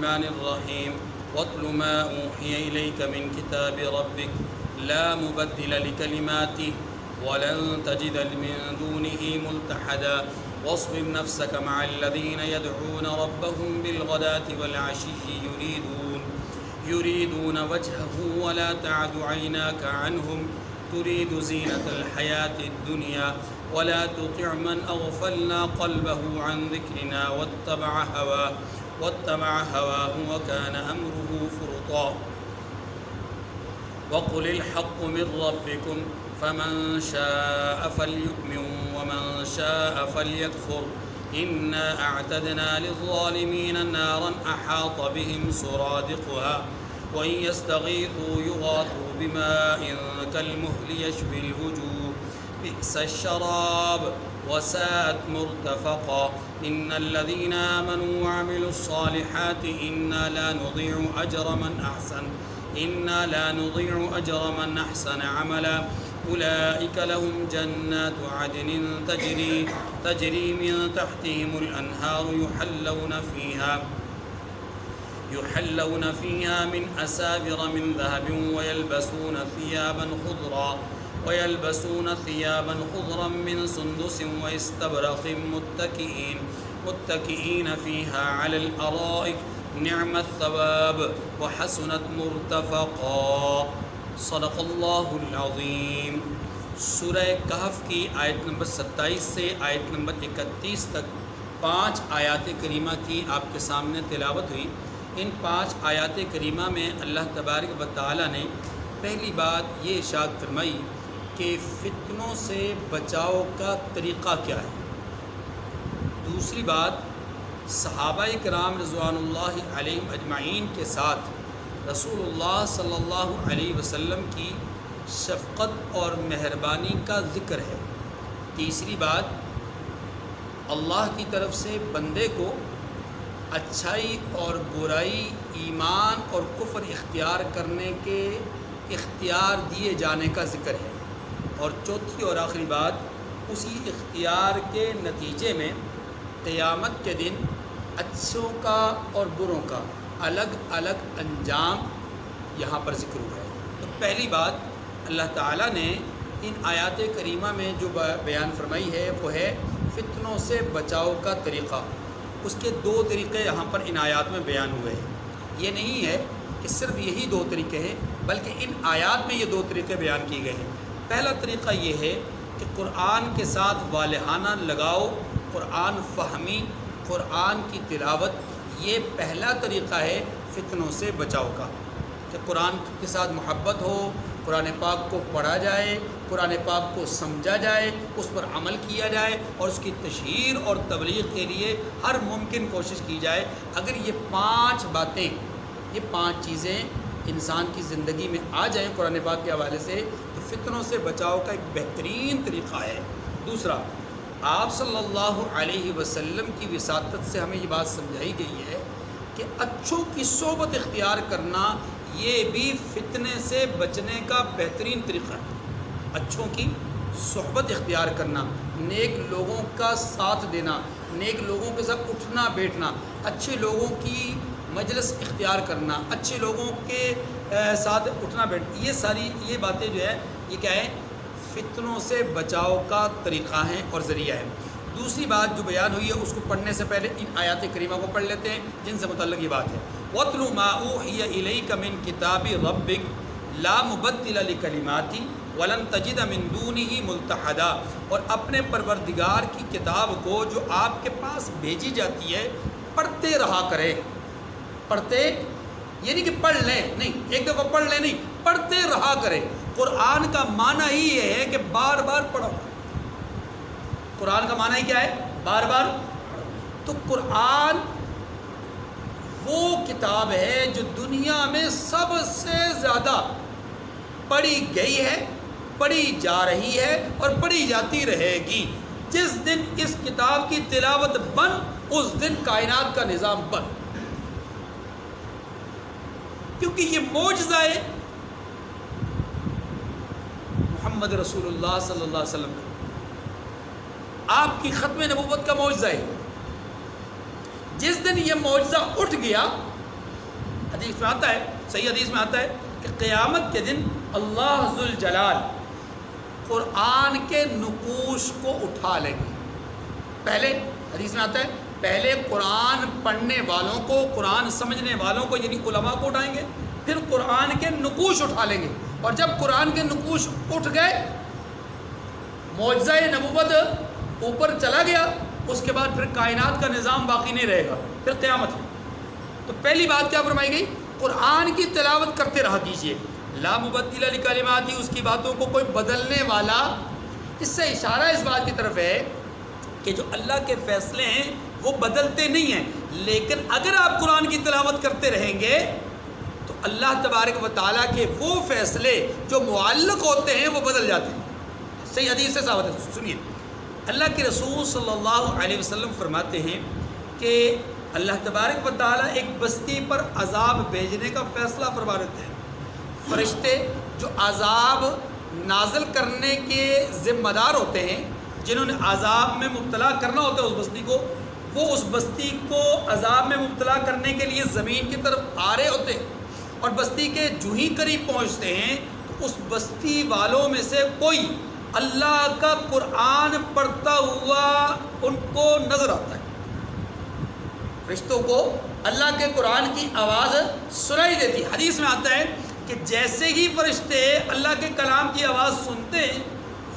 الرحمن الرحيم واتل ما أوحي إليك من كتاب ربك لا مبدل لكلماته ولن تجد من دونه ملتحدا واصبر نفسك مع الذين يدعون ربهم بالغداة والعشي يريدون وجهه ولا تعد عيناك عنهم تريد زينة الحياة الدنيا ولا تطع من أغفلنا قلبه عن ذكرنا واتبع هواه وكان أمره فرطا وقل الحق من ربكم فمن شاء فليؤمن ومن شاء فليكفر إنا أعتدنا للظالمين نارا أحاط بهم سرادقها وإن يستغيثوا يغاثوا بماء كالمهل يشوي الوجوه بئس الشراب وساءت مرتفقا إن الذين آمنوا وعملوا الصالحات إنا لا نضيع أجر من أحسن عملا أولئك لهم جنات عدن تجري من تحتهم الأنهار يحلون فيها من أساور من ذهب ويلبسون ثيابا خضرا من سندس واستبرق متكئين فيها على الأرائك نعم الثواب وحسنت مرتفقا صدق اللہ العظیم۔ سورہ کہف کی آیت نمبر 27 سے آیت نمبر 31 تک 5 آیات کریمہ کی آپ کے سامنے تلاوت ہوئی۔ ان 5 آیات کریمہ میں اللہ تبارک و تعالی نے پہلی بات یہ ارشاد فرمائی کہ فتنوں سے بچاؤ کا طریقہ کیا ہے۔ دوسری بات صحابہ کرام رضوان اللہ علیہم اجمعین کے ساتھ رسول اللہ صلی اللہ علیہ وسلم کی شفقت اور مہربانی کا ذکر ہے۔ تیسری بات اللہ کی طرف سے بندے کو اچھائی اور برائی، ایمان اور کفر اختیار کرنے کے اختیار دیے جانے کا ذکر ہے۔ اور چوتھی اور آخری بات اسی اختیار کے نتیجے میں قیامت کے دن اچھوں کا اور بروں کا الگ الگ انجام یہاں پر ذکر ہوا ہے۔ تو پہلی بات اللہ تعالیٰ نے ان آیات کریمہ میں جو بیان فرمائی ہے وہ ہے فتنوں سے بچاؤ کا طریقہ۔ اس کے 2 طریقے یہاں پر ان آیات میں بیان ہوئے ہیں۔ یہ نہیں ہے کہ صرف یہی 2 طریقے ہیں، بلکہ ان آیات میں یہ 2 طریقے بیان کیے گئے ہیں۔ پہلا طریقہ یہ ہے کہ قرآن کے ساتھ والہانہ لگاؤ، قرآن فہمی، قرآن کی تلاوت، یہ پہلا طریقہ ہے فتنوں سے بچاؤ کا، کہ قرآن کے ساتھ محبت ہو، قرآن پاک کو پڑھا جائے، قرآن پاک کو سمجھا جائے، اس پر عمل کیا جائے اور اس کی تشہیر اور تبلیغ کے لیے ہر ممکن کوشش کی جائے۔ اگر یہ 5 باتیں، یہ 5 چیزیں انسان کی زندگی میں آ جائیں قرآن پاک کے حوالے سے، تو فتنوں سے بچاؤ کا ایک بہترین طریقہ ہے۔ دوسرا، آپ صلی اللہ علیہ وسلم کی وساطت سے ہمیں یہ بات سمجھائی گئی ہے کہ اچھوں کی صحبت اختیار کرنا یہ بھی فتنے سے بچنے کا بہترین طریقہ ہے۔ اچھوں کی صحبت اختیار کرنا، نیک لوگوں کا ساتھ دینا، نیک لوگوں کے ساتھ اٹھنا بیٹھنا، اچھے لوگوں کی مجلس اختیار کرنا، اچھے لوگوں کے ساتھ اٹھنا بیٹھنا، یہ باتیں جو ہے یہ کیا ہے؟ فتنوں سے بچاؤ کا طریقہ ہیں اور ذریعہ ہے۔ دوسری بات جو بیان ہوئی ہے اس کو پڑھنے سے پہلے ان آیات کریمہ کو پڑھ لیتے ہیں جن سے متعلق یہ بات ہے۔ وَاتْلُ مَا أُوحِيَ إِلَيْكَ مِنْ كِتَابِ رَبِّكَ لَا مُبَدِّلَ لِكَلِمَاتِهِ وَلَن تَجِدَ مِن دُونِهِ مُلْتَحَدًا، اور اپنے پروردگار کی کتاب کو جو آپ کے پاس بھیجی جاتی ہے پڑھتے رہا کرے۔ پڑھتے یہ نہیں کہ پڑھ لیں، نہیں، ایک دفعہ پڑھ لیں نہیں، پڑھتے رہا کرے۔ قرآن کا معنی ہی یہ ہے کہ بار بار پڑھو۔ قرآن کا معنی ہی کیا ہے؟ بار بار۔ تو قرآن وہ کتاب ہے جو دنیا میں سب سے زیادہ پڑھی گئی ہے، پڑھی جا رہی ہے اور پڑھی جاتی رہے گی۔ جس دن اس کتاب کی تلاوت بند، اس دن کائنات کا نظام بند، کیونکہ یہ معجزہ ہے محمد رسول اللہ صلی اللہ علیہ وسلم کا، آپ کی ختم نبوت کا معجزہ ہے۔ جس دن یہ معجزہ اٹھ گیا حدیث میں آتا ہے، صحیح حدیث میں آتا ہے کہ قیامت کے دن اللہ ذوالجلال قرآن کے نقوش کو اٹھا لیں گے. پہلے حدیث میں آتا ہے پہلے قرآن پڑھنے والوں کو، قرآن سمجھنے والوں کو یعنی علماء کو اٹھائیں گے، پھر قرآن کے نقوش اٹھا لیں گے. اور جب قرآن کے نقوش اٹھ گئے، معجزہ نبوت اوپر چلا گیا، اس کے بعد پھر کائنات کا نظام باقی نہیں رہے گا، پھر قیامت ہے. تو پہلی بات کیا فرمائی گئی؟ قرآن کی تلاوت کرتے رہا کیجیے. لا مبدل لکلماتہ، اس کی باتوں کو کوئی بدلنے والا. اس سے اشارہ اس بات کی طرف ہے کہ جو اللہ کے فیصلے ہیں وہ بدلتے نہیں ہیں، لیکن اگر آپ قرآن کی تلاوت کرتے رہیں گے تو اللہ تبارک و تعالیٰ کے وہ فیصلے جو معلق ہوتے ہیں وہ بدل جاتے ہیں. صحیح حدیث سے ثابت ہے. سنیے، اللہ کے رسول صلی اللہ علیہ وسلم فرماتے ہیں کہ اللہ تبارک و تعالیٰ ایک بستی پر عذاب بھیجنے کا فیصلہ فرما دیتے ہیں. فرشتے جو عذاب نازل کرنے کے ذمہ دار ہوتے ہیں، جنہوں نے عذاب میں مبتلا کرنا ہوتا ہے اس بستی کو، وہ اس بستی کو عذاب میں مبتلا کرنے کے لیے زمین کی طرف آ رہے ہوتے ہیں، اور بستی کے جو ہی قریب پہنچتے ہیں تو اس بستی والوں میں سے کوئی اللہ کا قرآن پڑھتا ہوا ان کو نظر آتا ہے. فرشتوں کو اللہ کے قرآن کی آواز سنائی دیتی. حدیث میں آتا ہے کہ جیسے ہی فرشتے اللہ کے کلام کی آواز سنتے ہیں،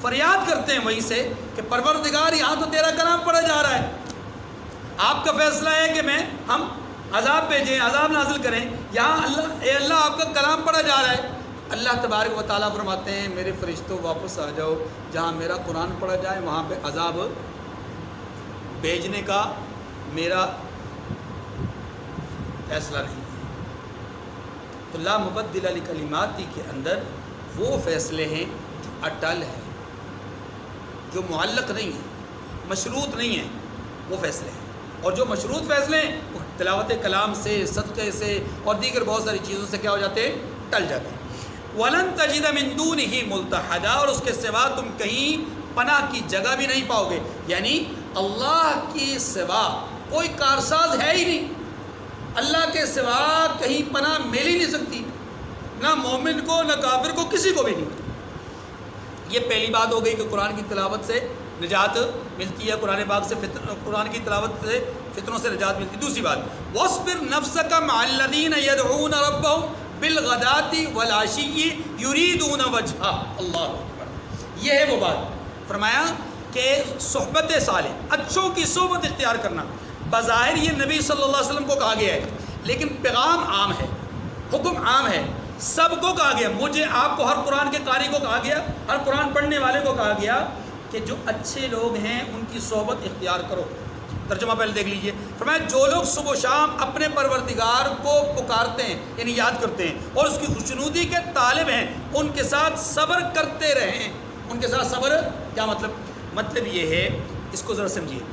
فریاد کرتے ہیں وہیں سے کہ پروردگار یہاں تو تیرا کلام پڑھا جا رہا ہے، آپ کا فیصلہ ہے کہ ہم عذاب بھیجیں، عذاب نازل کریں، یہاں اے اللہ آپ کا کلام پڑھا جا رہا ہے. اللہ تبارک و تعالیٰ فرماتے ہیں میرے فرشتوں واپس آ جاؤ، جہاں میرا قرآن پڑھا جائے وہاں پہ عذاب بھیجنے کا میرا فیصلہ نہیں. تو لا مبدل لکلماتہ کے اندر وہ فیصلے ہیں جو اٹل ہیں، جو معلق نہیں ہیں، مشروط نہیں ہیں، وہ فیصلے ہیں. اور جو مشروط فیصلے ہیں وہ تلاوت کلام سے، صدقے سے اور دیگر بہت ساری چیزوں سے کیا ہو جاتے ہیں؟ ٹل جاتے ہیں. وَلَن تَجِدَ مِن دُونِهِ مُلْتَحَدًا، اور اس کے سوا تم کہیں پناہ کی جگہ بھی نہیں پاؤ گے. یعنی اللہ کے سوا کوئی کارساز ہے ہی نہیں، اللہ کے سوا کہیں پناہ مل ہی نہیں سکتی، نہ مومن کو نہ کافر کو، کسی کو بھی نہیں. یہ پہلی بات ہو گئی کہ قرآن کی تلاوت سے نجات ملتی ہے، قرآن پاک سے قرآن کی تلاوت سے فتنوں سے نجات ملتی ہے. دوسری بات وَاصْبِرْ نَفْسَكَ مَعَ الَّذِينَ يَدْعُونَ رَبَّهُمْ بِالْغَدَاةِ وَالْعَشِيِّ يُرِيدُونَ وَجْهَهُ. اللہ اکبر. یہ ہے وہ بات. فرمایا کہ صحبت صالح، اچھوں کی صحبت اختیار کرنا. بظاہر یہ نبی صلی اللہ علیہ وسلم کو کہا گیا ہے، لیکن پیغام عام ہے، حکم عام ہے، سب کو کہا گیا. مجھے آپ کو، ہر قرآن کے قاری کو کہا گیا، ہر قرآن پڑھنے والے کو کہا گیا کہ جو اچھے لوگ ہیں ان کی صحبت اختیار کرو. ترجمہ پہلے دیکھ لیجئے. فرمایا جو لوگ صبح و شام اپنے پروردگار کو پکارتے ہیں یعنی یاد کرتے ہیں اور اس کی خوشنودی کے طالب ہیں، ان کے ساتھ صبر کرتے رہیں. ان کے ساتھ صبر کیا مطلب یہ ہے، اس کو ذرا سمجھیے.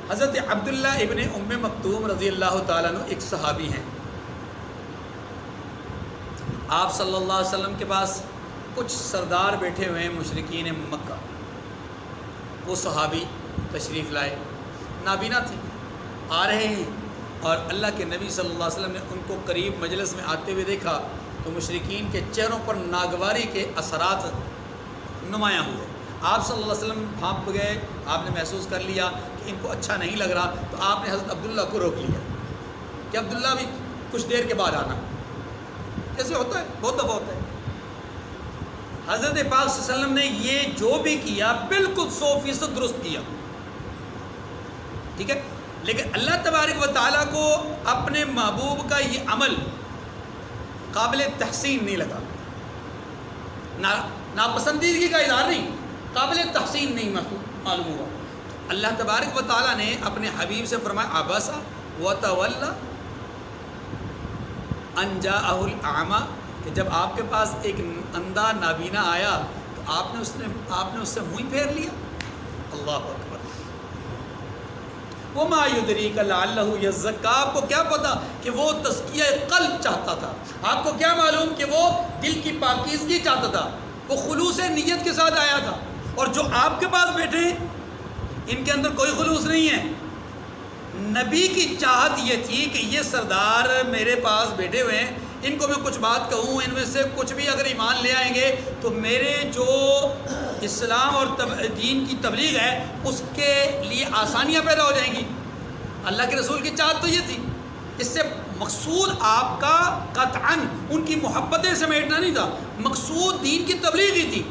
حضرت عبداللہ ابن ام مکتوم رضی اللہ تعالیٰ عنہ ایک صحابی ہیں. آپ صلی اللہ علیہ وسلم کے پاس کچھ سردار بیٹھے ہوئے ہیں مشرکین مکہ. وہ صحابی تشریف لائے، نابینا تھے، آ رہے ہیں، اور اللہ کے نبی صلی اللہ علیہ وسلم نے ان کو قریب مجلس میں آتے ہوئے دیکھا تو مشرکین کے چہروں پر ناگواری کے اثرات نمایاں ہوئے. آپ صلی اللہ علیہ وسلم بھانپ گئے، آپ نے محسوس کر لیا کہ ان کو اچھا نہیں لگ رہا، تو آپ نے حضرت عبداللہ کو روک لیا کہ عبداللہ بھی کچھ دیر کے بعد آنا. ایسے ہوتا ہے، بہت دفعہ ہوتا ہے. حضرت پاک صلی اللہ علیہ وسلم نے یہ جو بھی کیا بالکل 100% درست کیا، ٹھیک ہے. لیکن اللہ تبارک و تعالیٰ کو اپنے محبوب کا یہ عمل قابل تحسین نہیں لگا، ناپسندیدگی کا اظہار نہیں، قابل تحسین نہیں معلوم ہوا. اللہ تبارک و تعالیٰ نے اپنے حبیب سے فرمایا عبسا وتولی ان جاءہ الاعمی، کہ جب آپ کے پاس ایک اندھا نابینا آیا تو آپ نے اس سے منہ پھیر لیا. اللہ اکبر. وما یدریک لعلہ یزکی، آپ کو کیا پتا کہ وہ تزکیہ قلب چاہتا تھا، آپ کو کیا معلوم کہ وہ دل کی پاکیزگی چاہتا تھا، وہ خلوص نیت کے ساتھ آیا تھا. اور جو آپ کے پاس بیٹھے ہیں ان کے اندر کوئی خلوص نہیں ہے، نبی کی چاہت یہ تھی کہ یہ سردار میرے پاس بیٹھے ہوئے ہیں، ان کو میں کچھ بات کہوں، ان میں سے کچھ بھی اگر ایمان لے آئیں گے تو میرے جو اسلام اور دین کی تبلیغ ہے اس کے لیے آسانیاں پیدا ہو جائیں گی۔ اللہ کے رسول کی چاہت تو یہ تھی، اس سے مقصود آپ کا قطعاً ان کی محبتیں سمیٹنا نہیں تھا، مقصود دین کی تبلیغ ہی تھی،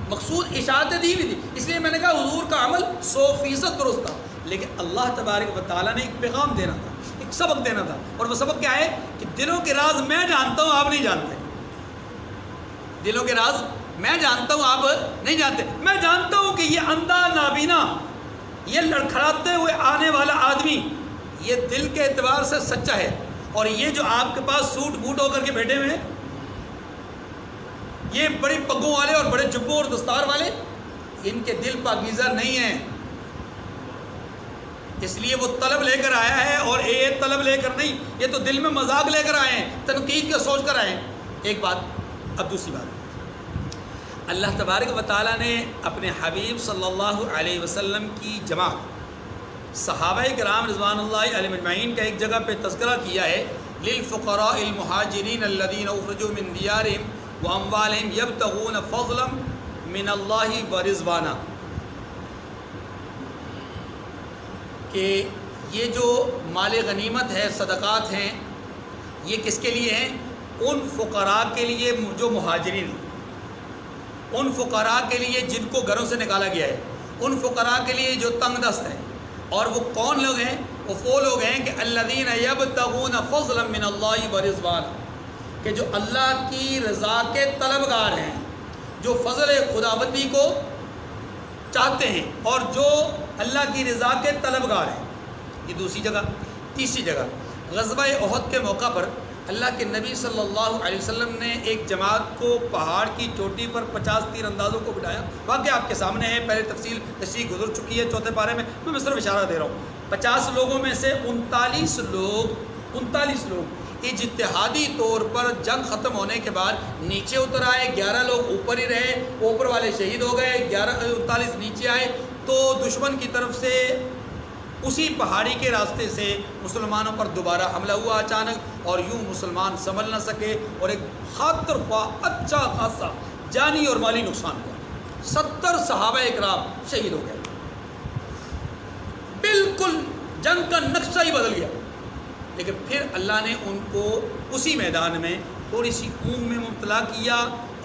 مقصود اشاعت دین ہی تھی۔ اس لیے میں نے کہا حضور کا عمل 100% درست تھا، لیکن اللہ تبارک و تعالیٰ نے ایک پیغام دینا تھا، ایک سبق دینا تھا، اور وہ سبق کیا ہے کہ دلوں کے راز میں جانتا ہوں آپ نہیں جانتے، دلوں کے راز میں جانتا ہوں آپ نہیں جانتے۔ میں جانتا ہوں کہ یہ اندھا نابینا، یہ لڑکھڑاتے ہوئے آنے والا آدمی یہ دل کے اعتبار سے سچا ہے، اور یہ جو آپ کے پاس سوٹ بوٹ ہو کر کے بیٹھے ہوئے ہیں، یہ بڑی پگوں والے اور بڑے جبوں اور دستار والے، ان کے دل پاکیزہ نہیں ہیں، اس لیے وہ طلب لے کر آیا ہے، اور یہ طلب لے کر نہیں، یہ تو دل میں مذاق لے کر آئے ہیں، تنقید کا سوچ کر آئے ہیں۔ ایک بات، اب دوسری بات، اللہ تبارک و تعالیٰ نے اپنے حبیب صلی اللہ علیہ وسلم کی جماعت صحابہ کرام رضوان اللہ علیہم اجمعین کا ایک جگہ پہ تذکرہ کیا ہے، للفقراء المہاجرین الذین اخرجوا من دیارہم واموالہم یبتغون فضلا من اللہ ورضوانا، کہ یہ جو مال غنیمت ہے، صدقات ہیں، یہ کس کے لیے ہیں؟ ان فقراء کے لیے جو مہاجرین ہیں، ان فقراء کے لیے جن کو گھروں سے نکالا گیا ہے، ان فقراء کے لیے جو تنگ دست ہیں۔ اور وہ کون لوگ ہیں؟ وہ لوگ ہیں کہ الذین یبتغون فضلا من اللہ ورضوانا، کہ جو اللہ کی رضا کے طلبگار ہیں، جو فضل خداوندی کو چاہتے ہیں اور جو اللہ کی رضا کے طلبگار ہیں۔ یہ دوسری جگہ۔ تیسری جگہ، غزوہ احد کے موقع پر اللہ کے نبی صلی اللہ علیہ وسلم نے ایک جماعت کو پہاڑ کی چوٹی پر 50 تیر اندازوں کو بٹھایا، واقعہ آپ کے سامنے ہے، پہلے تشریح گزر چکی ہے چوتھے پارے میں صرف اشارہ دے رہا ہوں۔ 50 لوگوں میں سے 39 لوگ اجتہادی طور پر جنگ ختم ہونے کے بعد نیچے اتر آئے، 11 لوگ اوپر ہی رہے، اوپر والے شہید ہو گئے، 39 نیچے آئے، تو دشمن کی طرف سے اسی پہاڑی کے راستے سے مسلمانوں پر دوبارہ حملہ ہوا اچانک، اور یوں مسلمان سنبھل نہ سکے، اور ایک خاطر خواہ اچھا خاصا جانی اور مالی نقصان ہوا، 70 صحابہ اکرام شہید ہو گئے، بالکل جنگ کا نقشہ ہی بدل گیا۔ لیکن پھر اللہ نے ان کو اسی میدان میں تھوڑی سی اونگ میں مبتلا کیا،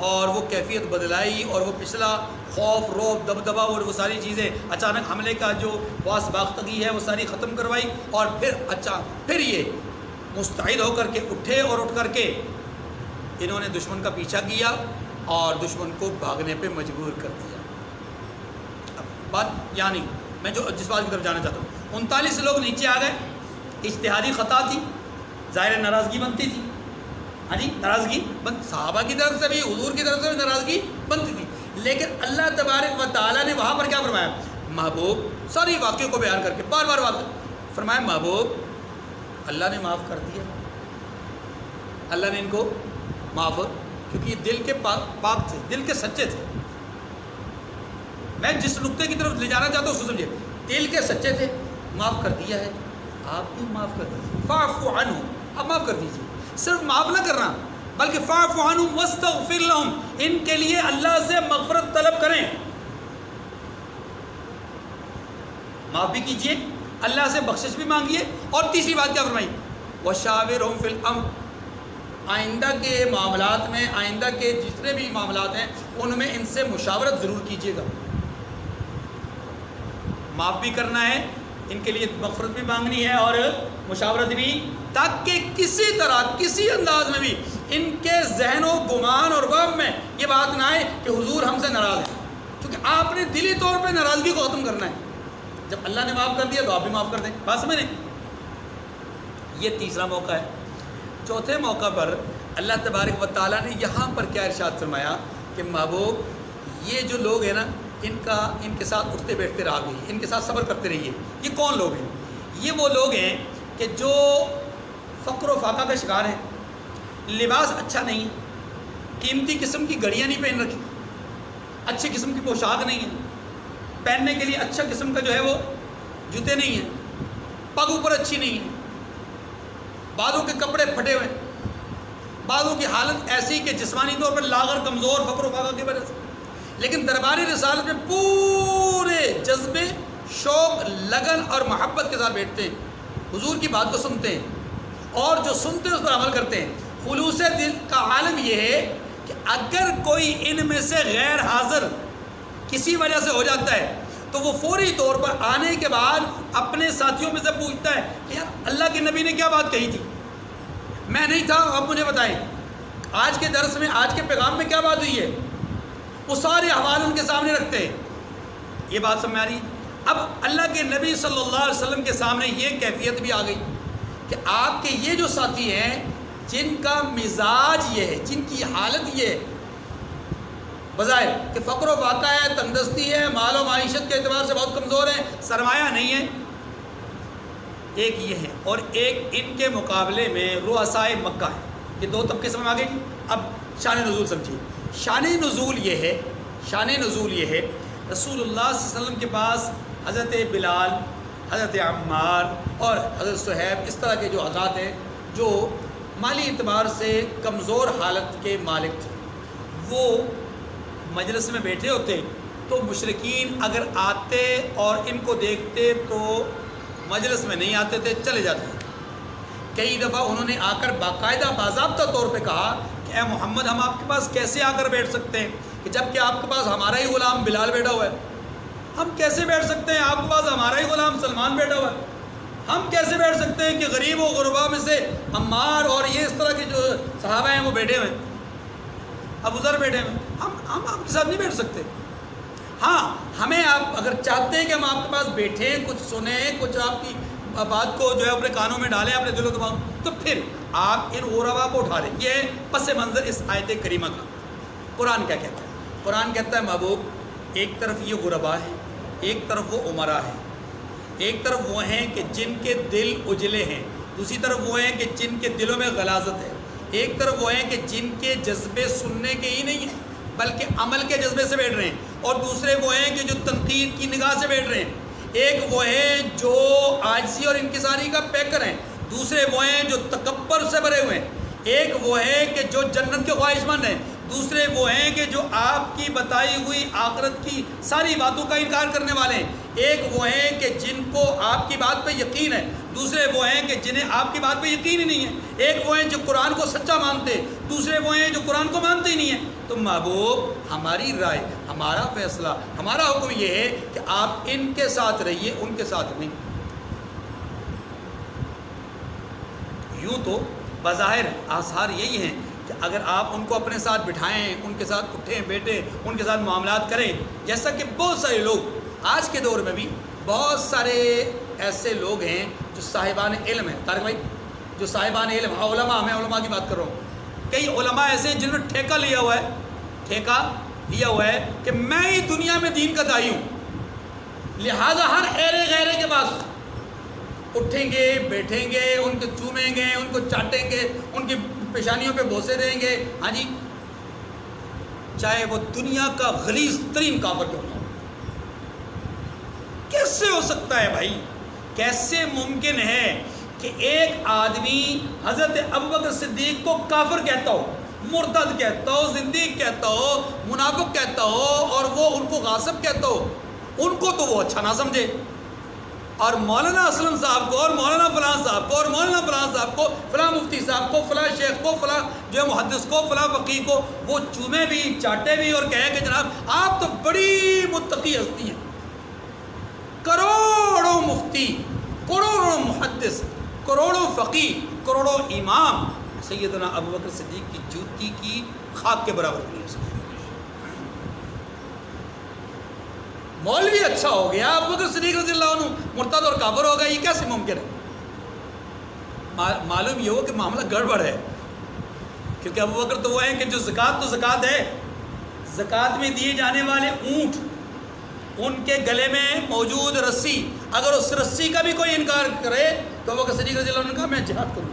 اور وہ کیفیت بدلائی، اور وہ پچھلا خوف، رعب، دبدبا اور وہ ساری چیزیں، اچانک حملے کا جو باس باختگی ہے وہ ساری ختم کروائی، اور پھر یہ مستعد ہو کر کے اٹھے، اور اٹھ کر کے انہوں نے دشمن کا پیچھا کیا اور دشمن کو بھاگنے پہ مجبور کر دیا۔ اب بات یعنی میں جس بات کی طرف جانا چاہتا ہوں، 39 لوگ نیچے آ گئے، اجتہادی خطا تھی، ظاہر ناراضگی بنتی تھی، ہاں جی ناراضگی صحابہ کی طرف سے بھی، حضور کی طرف سے بھی ناراضگی بنتی تھی، لیکن اللہ تبارک و تعالیٰ نے وہاں پر کیا فرمایا؟ محبوب، ساری واقعوں کو بیان کر کے بار بار واقع فرمایا، محبوب اللہ نے معاف کر دیا، اللہ نے ان کو معاف، کیونکہ یہ دل کے پاک تھے، دل کے سچے تھے۔ میں جس نقطے کی طرف لے جانا چاہتا ہوں اس کو سمجھے، دل کے سچے تھے، معاف کر دیا ہے، آپ بھی معاف کر دیجیے، فاعف عنہ، آپ معاف کر دیجیے، صرف معاف نہ کرنا بلکہ فاعف عنہم واستغفر لہم، ان کے لیے اللہ سے مغفرت طلب کریں، معاف بھی کیجیے، اللہ سے بخشش بھی مانگیے، اور تیسری بات کیا فرمائی؟ وشاورہم فی الامر، آئندہ کے معاملات میں، آئندہ کے جتنے بھی معاملات ہیں ان میں ان سے مشاورت ضرور کیجیے گا، معاف بھی کرنا ہے، ان کے لیے مغفرت بھی مانگنی ہے اور مشاورت بھی، تاکہ کسی طرح کسی انداز میں بھی ان کے ذہن و گمان اور وہم میں یہ بات نہ آئے کہ حضور ہم سے ناراض ہیں، کیونکہ آپ نے دلی طور پہ ناراضگی کو ختم کرنا ہے۔ جب اللہ نے معاف کر دیا تو آپ بھی معاف کر دیں، بات سمجھ لیں۔ یہ تیسرا موقع ہے۔ چوتھے موقع پر اللہ تبارک و تعالیٰ نے یہاں پر کیا ارشاد فرمایا کہ محبوب یہ جو لوگ ہیں نا، ان کے ساتھ اٹھتے بیٹھتے رہا گئی، ان کے ساتھ صبر کرتے رہیے۔ یہ کون لوگ ہیں؟ یہ وہ لوگ ہیں کہ جو فقر و فاقہ کا شکار ہیں، لباس اچھا نہیں ہے، قیمتی قسم کی گھڑیاں نہیں پہن رکھی، اچھی قسم کی پوشاک نہیں ہے، پہننے کے لیے اچھا قسم کا جو ہے وہ جوتے نہیں ہیں، پگ اوپر اچھی نہیں ہے، بعضوں کے کپڑے پھٹے ہوئے، بعضوں کی حالت ایسی کہ جسمانی طور پر لاغر، کمزور، فقر و فاقہ کی وجہ سے، لیکن درباری رسالت میں پورے جذبے، شوق، لگن اور محبت کے ساتھ بیٹھتے ہیں، حضور کی بات کو سنتے ہیں، اور جو سنتے ہیں اس پر عمل کرتے ہیں۔ خلوص دل کا عالم یہ ہے کہ اگر کوئی ان میں سے غیر حاضر کسی وجہ سے ہو جاتا ہے تو وہ فوری طور پر آنے کے بعد اپنے ساتھیوں میں سے پوچھتا ہے کہ یار اللہ کے نبی نے کیا بات کہی تھی، میں نہیں تھا، اب مجھے بتائیں آج کے درس میں، آج کے پیغام میں کیا بات ہوئی ہے۔ وہ سارے احوال ان کے سامنے رکھتے ہیں۔ یہ بات سمجھ آ رہی ہے؟ اب اللہ کے نبی صلی اللہ علیہ وسلم کے سامنے یہ کیفیت بھی آ گئی کہ آپ کے یہ جو ساتھی ہیں جن کا مزاج یہ ہے، جن کی حالت یہ ہے بظاہر کہ فقر و فاقہ ہے، تنگدستی ہے، مال و معیشت کے اعتبار سے بہت کمزور ہیں، سرمایہ نہیں ہے، ایک یہ ہے، اور ایک ان کے مقابلے میں رؤسائے مکہ ہے۔ یہ دو طبقے سمجھ آ گئے۔ اب شان نزول سمجھیے۔ شان نزول یہ ہے، شان نزول یہ ہے، رسول اللہ صلی اللہ علیہ وسلم کے پاس حضرت بلال، حضرت عمار اور حضرت صہیب اس طرح کے جو حضرات ہیں جو مالی اعتبار سے کمزور حالت کے مالک تھے، وہ مجلس میں بیٹھے ہوتے تو مشرکین اگر آتے اور ان کو دیکھتے تو مجلس میں نہیں آتے تھے، چلے جاتے تھے۔ کئی دفعہ انہوں نے آ کر باقاعدہ باضابطہ طور پہ کہا کہ اے محمد ہم آپ کے پاس کیسے آ کر بیٹھ سکتے ہیں کہ جب کہ آپ کے پاس ہمارا ہی غلام بلال بیٹھا ہوا ہے، ہم کیسے بیٹھ سکتے ہیں، آپ کے پاس ہمارا ہی غلام سلمان بیٹھا ہوا ہے، ہم کیسے بیٹھ سکتے ہیں کہ غریب و غربا میں سے عمار اور یہ اس طرح کے جو صحابہ ہیں وہ بیٹھے ہوئے ہیں، ابو ذر بیٹھے ہوئے ہیں، ہم آپ کے ساتھ نہیں بیٹھ سکتے۔ ہاں ہمیں آپ اگر چاہتے ہیں کہ ہم آپ کے پاس بیٹھیں، کچھ سنیں، کچھ آپ کی بات کو جو ہے اپنے کانوں میں ڈالیں، اپنے دل و دماغ، تو پھر آپ ان غربا کو اٹھا لیں۔ یہ پس منظر اس آیت کریمہ کا۔ قرآن کیا کہتا ہے؟ قرآن کہتا ہے محبوب ایک طرف یہ غربا ہے، ایک طرف وہ امرا ہے، ایک طرف وہ ہیں کہ جن کے دل اجلے ہیں، دوسری طرف وہ ہیں کہ جن کے دلوں میں غلاظت ہے، ایک طرف وہ ہیں کہ جن کے جذبے سننے کے ہی نہیں ہیں بلکہ عمل کے جذبے سے بیٹھ رہے ہیں، اور دوسرے وہ ہیں کہ جو تنقید کی نگاہ سے بیٹھ رہے ہیں، ایک وہ ہیں جو عاجزی اور انکساری کا پیکر ہیں، دوسرے وہ ہیں جو تکبر سے بھرے ہوئے ہیں، ایک وہ ہے کہ جو جنت کے خواہش مند ہیں، دوسرے وہ ہیں کہ جو آپ کی بتائی ہوئی آخرت کی ساری باتوں کا انکار کرنے والے ہیں، ایک وہ ہیں کہ جن کو آپ کی بات پہ یقین ہے، دوسرے وہ ہیں کہ جنہیں آپ کی بات پہ یقین ہی نہیں ہے، ایک وہ ہیں جو قرآن کو سچا مانتے، دوسرے وہ ہیں جو قرآن کو مانتے ہی نہیں ہیں۔ تو محبوب ہماری رائے، ہمارا فیصلہ، ہمارا حکم یہ ہے کہ آپ ان کے ساتھ رہیے، ان کے ساتھ نہیں۔ یوں تو بظاہر آثار یہی ہیں کہ اگر آپ ان کو اپنے ساتھ بٹھائیں، ان کے ساتھ اٹھیں بیٹھیں، ان کے ساتھ معاملات کریں، جیسا کہ بہت سارے لوگ آج کے دور میں بھی بہت سارے ایسے لوگ ہیں جو صاحبان علم ہیں، طارق بھائی، جو صاحبان علم، علماء، میں علماء کی بات کر رہا ہوں، کئی علماء ایسے ہیں جنہوں نے ٹھیکہ لیا ہوا ہے کہ میں ہی دنیا میں دین کا داعی ہوں، لہذا ہر ایرے غیرے کے پاس اٹھیں گے، بیٹھیں گے، ان کو چومیں گے، ان کو چاٹیں گے، ان کی پیشانیوں پہ بوسے دیں گے، ہاں جی، چاہے وہ دنیا کا غلیظ ترین کافر کیوں نہ ہو۔ کیسے ہو سکتا ہے بھائی، کیسے ممکن ہے کہ ایک آدمی حضرت ابوبکر صدیق کو کافر کہتا ہو، مرتد کہتا ہو، زندیق کہتا ہو، منافق کہتا ہو، اور وہ ان کو غاصب کہتا ہو، ان کو تو وہ اچھا نہ سمجھے، اور مولانا اسلم صاحب کو، اور مولانا فلاں صاحب کو، اور مولانا فلاں صاحب کو، فلاں مفتی صاحب کو، فلاں شیخ کو، فلاں جو محدث کو، فلاں فقیہ کو وہ چومے بھی، چاٹے بھی، اور کہے کہ جناب آپ تو بڑی متقی ہستی ہیں۔ کروڑوں مفتی، کروڑوں محدث، کروڑوں فقیہ، کروڑوں امام سیدنا ابوبکر صدیق کی جوتی کی خاک کے برابر نہیں ہو سکتے۔ مولوی اچھا ہو گیا، ابوبکر صدیق رضی اللہ عنہ مرتد اور کافر ہو گیا، یہ کیسے ممکن ہے؟ معلوم یہ ہو کہ معاملہ گڑبڑ ہے، کیونکہ ابوبکر تو وہ ہیں کہ جو زکوٰۃ، تو زکوٰۃ ہے، زکوٰۃ میں دیے جانے والے اونٹ، ان کے گلے میں موجود رسی، اگر اس رسی کا بھی کوئی انکار کرے تو ابوبکر صدیق رضی اللہ عنہ نے کہا میں جہاد کروں گا۔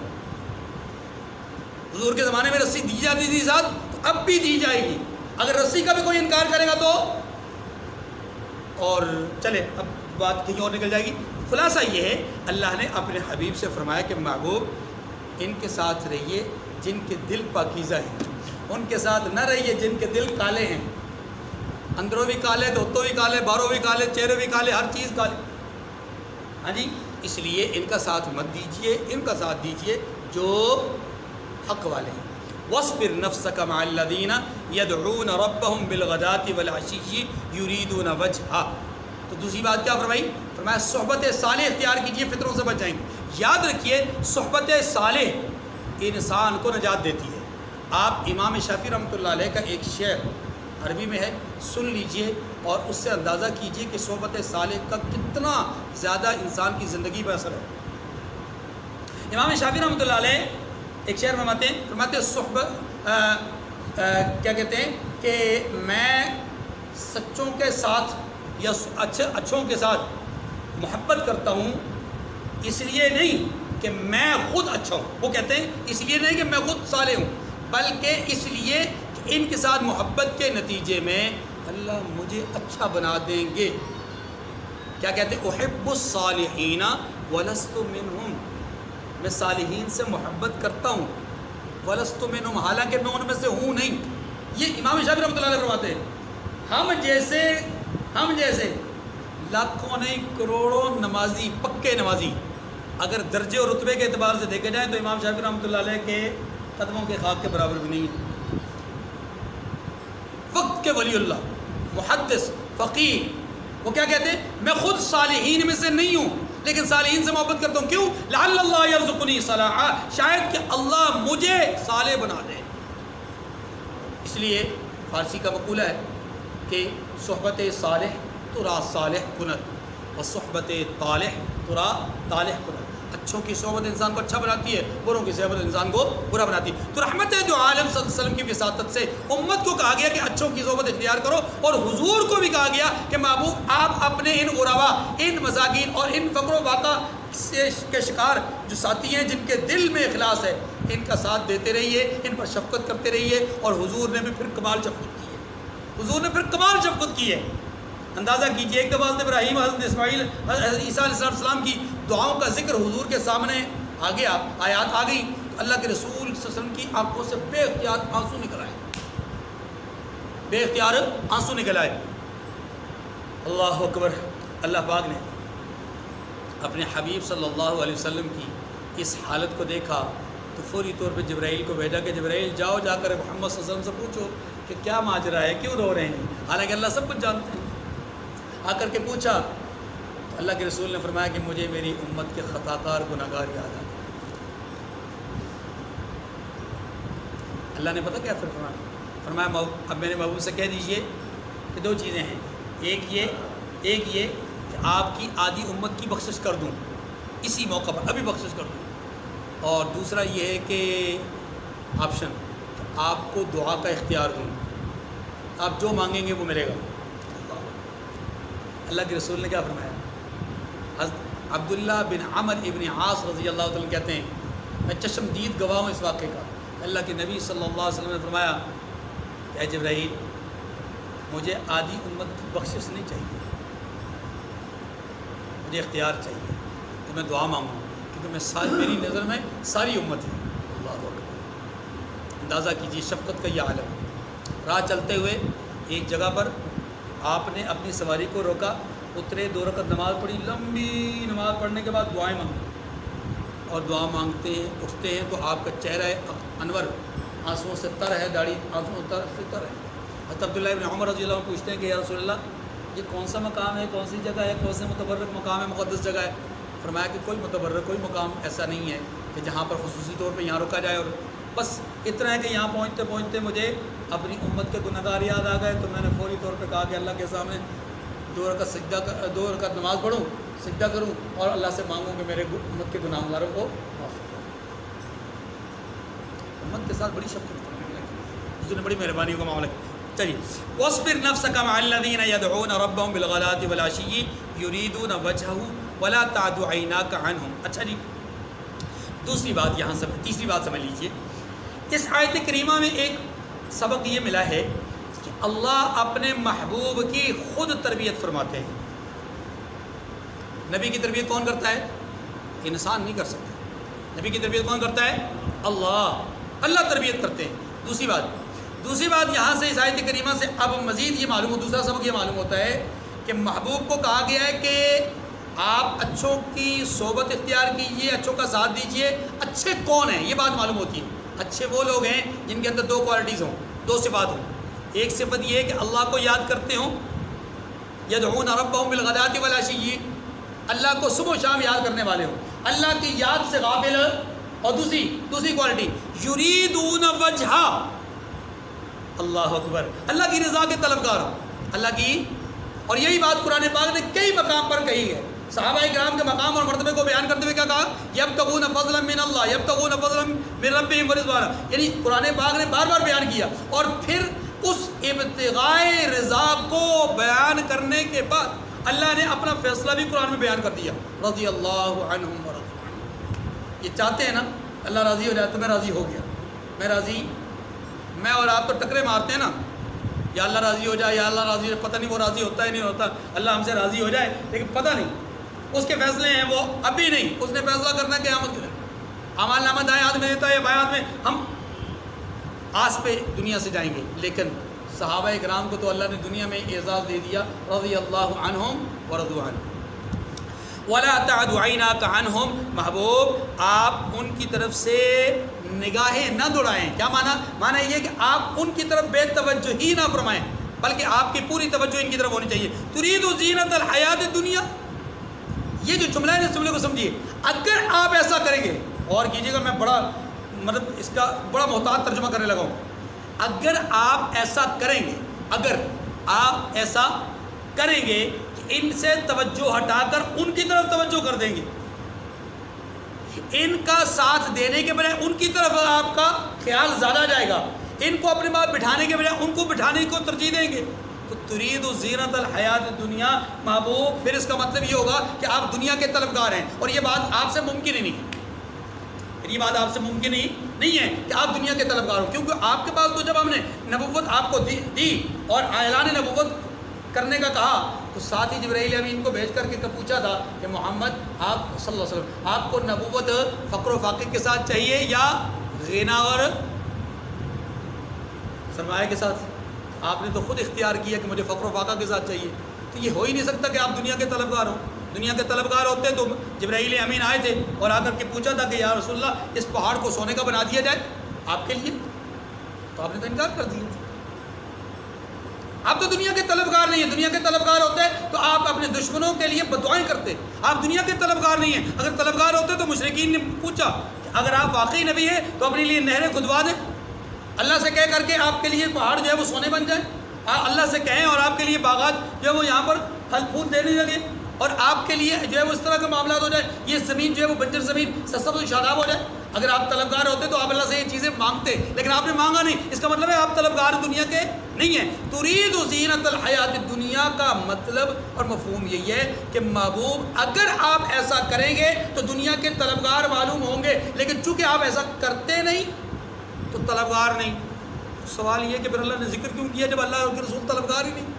حضور کے زمانے میں رسی دی جاتی تھی ساتھ، تو اب بھی دی جائے گی، اگر رسی کا بھی کوئی انکار کرے گا تو، اور چلے اب بات کہیں اور نکل جائے گی۔ خلاصہ یہ ہے اللہ نے اپنے حبیب سے فرمایا کہ محبوب ان کے ساتھ رہیے جن کے دل پاکیزہ ہیں، ان کے ساتھ نہ رہیے جن کے دل کالے ہیں، اندروں بھی کالے، دوتوں بھی کالے، باہروں بھی کالے، چہرے بھی کالے، ہر چیز کالے. ہاں جی، اس لیے ان کا ساتھ مت دیجیے، ان کا ساتھ دیجیے جو حق والے ہیں. وَاصْبِرْ نَفْسَكَ مَعَ الَّذِينَ يَدْعُونَ رَبَّهُمْ بِالْغَدَاةِ وَالْعَشِيِّ يُرِيدُونَ وَجْهَهُ. تو دوسری بات کیا فرمائی؟ فرمایا صحبت صالح اختیار کیجیے، فطروں سے بچ جائیں گے. یاد رکھیے صحبت صالح انسان کو نجات دیتی ہے. آپ امام شافعی رحمۃ اللہ علیہ کا ایک شعر عربی میں ہے، سن لیجئے اور اس سے اندازہ کیجئے کہ صحبت صالح کا کتنا زیادہ انسان کی زندگی پر اثر ہے. امام شافعی رحمۃ اللہ علیہ ایک شعر فرماتے ہیں صحبت کیا کہتے ہیں کہ میں سچوں کے ساتھ یا اچھوں کے ساتھ محبت کرتا ہوں، اس لیے نہیں کہ میں خود اچھا ہوں. وہ کہتے ہیں اس لیے نہیں کہ میں خود صالح ہوں، بلکہ اس لیے کہ ان کے ساتھ محبت کے نتیجے میں اللہ مجھے اچھا بنا دیں گے. کیا کہتے ہیں؟ احب الصالحین ولست منہم، میں صالحین سے محبت کرتا ہوں، ولست منہم، حالانکہ میں ان میں سے ہوں نہیں. یہ امام شافعی رحمۃ اللہ علیہ فرماتے ہیں ہم جیسے لاکھوں نہیں کروڑوں نمازی، پکے نمازی اگر درجے اور رتبے کے اعتبار سے دیکھے جائیں تو امام شافعی رحمۃ اللہ علیہ کے قدموں کے خاک کے برابر بھی نہیں ہے. وقت کے ولی اللہ، محدث، فقیہ، وہ کیا کہتے ہیں؟ میں خود صالحین میں سے نہیں ہوں لیکن صالحین سے محبت کرتا ہوں. کیوں؟ لعل اللہ یرزقنی صلاحا، شاید کہ اللہ مجھے صالح بنا دے. اس لیے فارسی کا مقولہ ہے کہ صحبت صالح ترا صالح کنت و صحبت طالح ترا طالح کنت. اچھوں کی صحبت انسان کو اچھا بناتی ہے، بروں کی صحبت انسان کو برا بناتی ہے. تو رحمت دو عالم صلی اللہ علیہ وسلم کی وساطت سے امت کو کہا گیا کہ اچھوں کی صحبت اختیار کرو، اور حضور کو بھی کہا گیا کہ محبوب آپ اپنے ان غربا، ان مساکین اور ان فقر و واقع کے شکار جو ساتھی ہیں جن کے دل میں اخلاص ہے، ان کا ساتھ دیتے رہیے، ان پر شفقت کرتے رہیے. اور حضور نے بھی پھر کمال شفقت کی ہے، حضور نے پھر کمال شفقت کی ہے. اندازہ کیجئے، ایک دفعہ حضرت ابراہیم، حضرت اسماعیل، حضرت عیسیٰ علیہ السلام کی دعاؤں کا ذکر حضور کے سامنے آ گیا، آیات آ گئی تو اللہ کے رسول صلی اللہ علیہ وسلم کی آنکھوں سے بے اختیار آنسو نکل آئے، بے اختیار آنسو نکل آئے. اللہ اکبر. اللہ پاک نے اپنے حبیب صلی اللہ علیہ وسلم کی اس حالت کو دیکھا تو فوری طور پہ جبرائیل کو بھیجا کہ جبرائیل جاؤ، جا کر محمد صلی اللہ علیہ وسلم سے پوچھو کہ کیا ماجرا ہے، کیوں رو رہے ہیں. حالانکہ اللہ سب کچھ جانتے ہیں. آ کر کے پوچھا تو اللہ کے رسول نے فرمایا کہ مجھے میری امت کے خطا کار گناہ گار یاد آ گئے. اللہ نے پتہ کیا پھر فرمایا اب میرے محبوب سے کہہ دیجئے کہ دو چیزیں ہیں، ایک یہ کہ آپ کی آدھی امت کی بخشش کر دوں اسی موقع پر، ابھی بخشش کر دوں، اور دوسرا یہ ہے کہ آپشن آپ کو دعا کا اختیار دوں، آپ جو مانگیں گے وہ ملے گا. اللہ کے رسول نے کیا فرمایا؟ حضرت عبداللہ بن عمر ابن عاص رضی اللہ تعالیٰ کہتے ہیں میں چشمدید گواہ ہوں اس واقعے کا. اللہ کے نبی صلی اللہ علیہ وسلم نے فرمایا کہ اے جبرائیل، مجھے آدھی امت کی بخشش نہیں چاہیے، مجھے اختیار چاہیے تو میں دعا مانگوں، کیونکہ میں میری نظر میں ساری امت ہے. اللہ اکبر. اندازہ کیجیے شفقت کا یہ عالم. راہ چلتے ہوئے ایک جگہ پر آپ نے اپنی سواری کو روکا، اترے، 2 رکعت نماز پڑھی، لمبی نماز پڑھنے کے بعد دعائیں مانگی، اور دعا مانگتے ہیں، اٹھتے ہیں تو آپ کا چہرہ انور آنسوؤں سے تر ہے، داڑھی آنسوؤں سے تر ہے. حضرت عبداللہ بن عمر رضی اللہ عنہ پوچھتے ہیں کہ یا رسول اللہ، یہ کون سا مقام ہے، کون سی جگہ ہے، کون سے متبرک مقام ہے، مقدس جگہ ہے؟ فرمایا کہ کوئی متبرک، کوئی مقام ایسا نہیں ہے کہ جہاں پر خصوصی طور پہ یہاں رکا جائے، اور بس اتنا ہے کہ یہاں پہنچتے پہنچتے مجھے اپنی امت کے گناہ گار یاد آ گئے تو میں نے فوری طور پہ کہا کہ اللہ کے سامنے 2 رکعت نماز پڑھوں، سجدہ کروں اور اللہ سے مانگوں کہ میرے امت کے گناہ گاروں کو معاف کرو. امت کے ساتھ بڑی شفقت کرنے لگی، اس نے بڑی مہربانیوں کا معاملہ کیا. چلیے وَاصْبِرْ نَفْسَكَ مَعَ الَّذِينَ يَدْعُونَ رَبَّهُمْ بِالْغَدَاةِ وَالْعَشِيِّ يُرِيدُونَ وَجْهَهُ وَلَا تَعْدُ عَيْنَاكَ عَنْهُمْ. اچھا جی، دوسری بات یہاں سے تیسری بات سمجھ لیجیے. اس آیت کریمہ میں ایک سبق یہ ملا ہے کہ اللہ اپنے محبوب کی خود تربیت فرماتے ہیں. نبی کی تربیت کون کرتا ہے؟ انسان نہیں کر سکتا. نبی کی تربیت کون کرتا ہے؟ اللہ تربیت کرتے ہیں. دوسری بات یہاں سے اس آیت کریمہ سے اب مزید یہ معلوم ہو، دوسرا سبق یہ معلوم ہوتا ہے کہ محبوب کو کہا گیا ہے کہ آپ اچھوں کی صحبت اختیار کیجئے، اچھوں کا ساتھ دیجئے. اچھے کون ہیں یہ بات معلوم ہوتی ہے. اچھے وہ لوگ ہیں جن کے اندر دو کوالٹیز ہوں، دو صفات ہوں. ایک صفت یہ ہے کہ اللہ کو یاد کرتے ہوں، یدعون ربهم بالغداۃ والعشی، اللہ کو صبح و شام یاد کرنے والے ہوں، اللہ کی یاد سے غافل. اور دوسری کوالٹی یریدون وجہا، اللہ اکبر، اللہ کی رضا کے طلبگار ہوں، اللہ کی. اور یہی بات قرآن پاک نے کئی مقام پر کہی ہے. صحابہ کرام کے مقام اور مرتبے کو بیان کرتے ہوئے کیا کہا؟ یبتغون فضلا من اللہ، یبتغون فضلا من ربہم ورضوانا. یعنی قرآن پاک نے بار بار بیان کیا. اور پھر اس ابتغاء رضا کو بیان کرنے کے بعد اللہ نے اپنا فیصلہ بھی قرآن میں بیان کر دیا. رضی اللہ عنہم ورضوا عنہ. یہ چاہتے ہیں نا اللہ راضی ہو جائے تو میں راضی ہو گیا، میں راضی. میں اور آپ تو ٹکرے مارتے ہیں نا، یا اللہ راضی ہو جائے، یا اللہ راضی ہو جائے. پتہ نہیں وہ راضی ہوتا ہے نہیں ہوتا. اللہ ہم سے راضی ہو جائے لیکن پتہ نہیں، اس کے فیصلے ہیں وہ ابھی نہیں. اس نے فیصلہ کرنا ہے قیامت کے دن. اعمال نامہ دائیں ہاتھ میں دیتا ہے، بائیں ہاتھ میں. ہم آس پہ دنیا سے جائیں گے، لیکن صحابہ کرام کو تو اللہ نے دنیا میں اعزاز دے دیا. رضی اللہ عنہم ورضوا عنہ. ولا تعد عیناک عنہم، محبوب آپ ان کی طرف سے نگاہیں نہ دوڑائیں. کیا معنی یہ کہ آپ ان کی طرف بے توجہ ہی نہ فرمائیں، بلکہ آپ کی پوری توجہ ان کی طرف ہونی چاہیے. ترید زینت الحیات الدنیا، یہ جو جملہ ہے اس جملے کو سمجھیے. اگر آپ ایسا کریں گے، اور کیجیے گا، میں بڑا اس کا بڑا محتاط ترجمہ کرنے لگا ہوں. اگر آپ ایسا کریں گے، اگر آپ ایسا کریں گے کہ ان سے توجہ ہٹا کر ان کی طرف توجہ کر دیں گے، ان کا ساتھ دینے کے بجائے ان کی طرف آپ کا خیال زیادہ جائے گا، ان کو اپنے بات بٹھانے کے بجائے ان کو بٹھانے کو ترجیح دیں گے، تو ترید زینت الحیات الدنیا، محبوب پھر اس کا مطلب یہ ہوگا کہ آپ دنیا کے طلبگار ہیں. اور یہ بات آپ سے ممکن ہی نہیں ہے، یہ بات آپ سے ممکن ہی نہیں ہے کہ آپ دنیا کے طلبگار ہوں. کیونکہ آپ کے پاس تو جب ہم نے نبوت آپ کو دی اور اعلان نبوت کرنے کا کہا تو ساتھ ہی جبرائیل امین کو بھیج کر کے پوچھا تھا کہ محمد آپ صلی اللہ علیہ وسلم آپ کو نبوت فقر و فاقے کے ساتھ چاہیے یا غنا اور سرمایہ کے ساتھ؟ آپ نے تو خود اختیار کیا کہ مجھے فقر و فاقہ کے ساتھ چاہیے. تو یہ ہو ہی نہیں سکتا کہ آپ دنیا کے طلبگار ہوں. دنیا کے طلبگار ہوتے تو جبرائیل امین آئے تھے اور آ کر کے پوچھا تھا کہ یا رسول اللہ اس پہاڑ کو سونے کا بنا دیا جائے آپ کے لیے، تو آپ نے تو انکار کر دیا. آپ تو دنیا کے طلبگار نہیں ہیں. دنیا کے طلبگار ہوتے تو آپ اپنے دشمنوں کے لیے بدعائیں کرتے. آپ دنیا کے طلبگار نہیں ہیں. اگر طلبگار ہوتے تو مشرکین نے پوچھا کہ اگر آپ واقعی نبی ہیں تو اپنے لیے نہریں کھدوا دیں، اللہ سے کہہ کر کے آپ کے لیے پہاڑ جو ہے وہ سونے بن جائیں. اللہ سے کہیں اور آپ کے لیے باغات جو ہے وہ یہاں پر پھل پھول دینے لگے اور آپ کے لیے جو ہے وہ اس طرح کے معاملات ہو جائے، یہ زمین جو ہے وہ بنجر زمین سرسبز و شاداب ہو جائے. اگر آپ طلبگار ہوتے تو آپ اللہ سے یہ چیزیں مانگتے، لیکن آپ نے مانگا نہیں. اس کا مطلب ہے آپ طلبگار دنیا کے نہیں ہیں. ترید زینت الحیات الدنیا کا مطلب اور مفہوم یہی ہے کہ محبوب اگر آپ ایسا کریں گے تو دنیا کے طلبگار معلوم ہوں گے، لیکن چونکہ آپ ایسا کرتے نہیں تو طلبگار نہیں. سوال یہ کہ پھر اللہ نے ذکر کیوں کیا جب اللہ کے رسول طلبگار ہی نہیں؟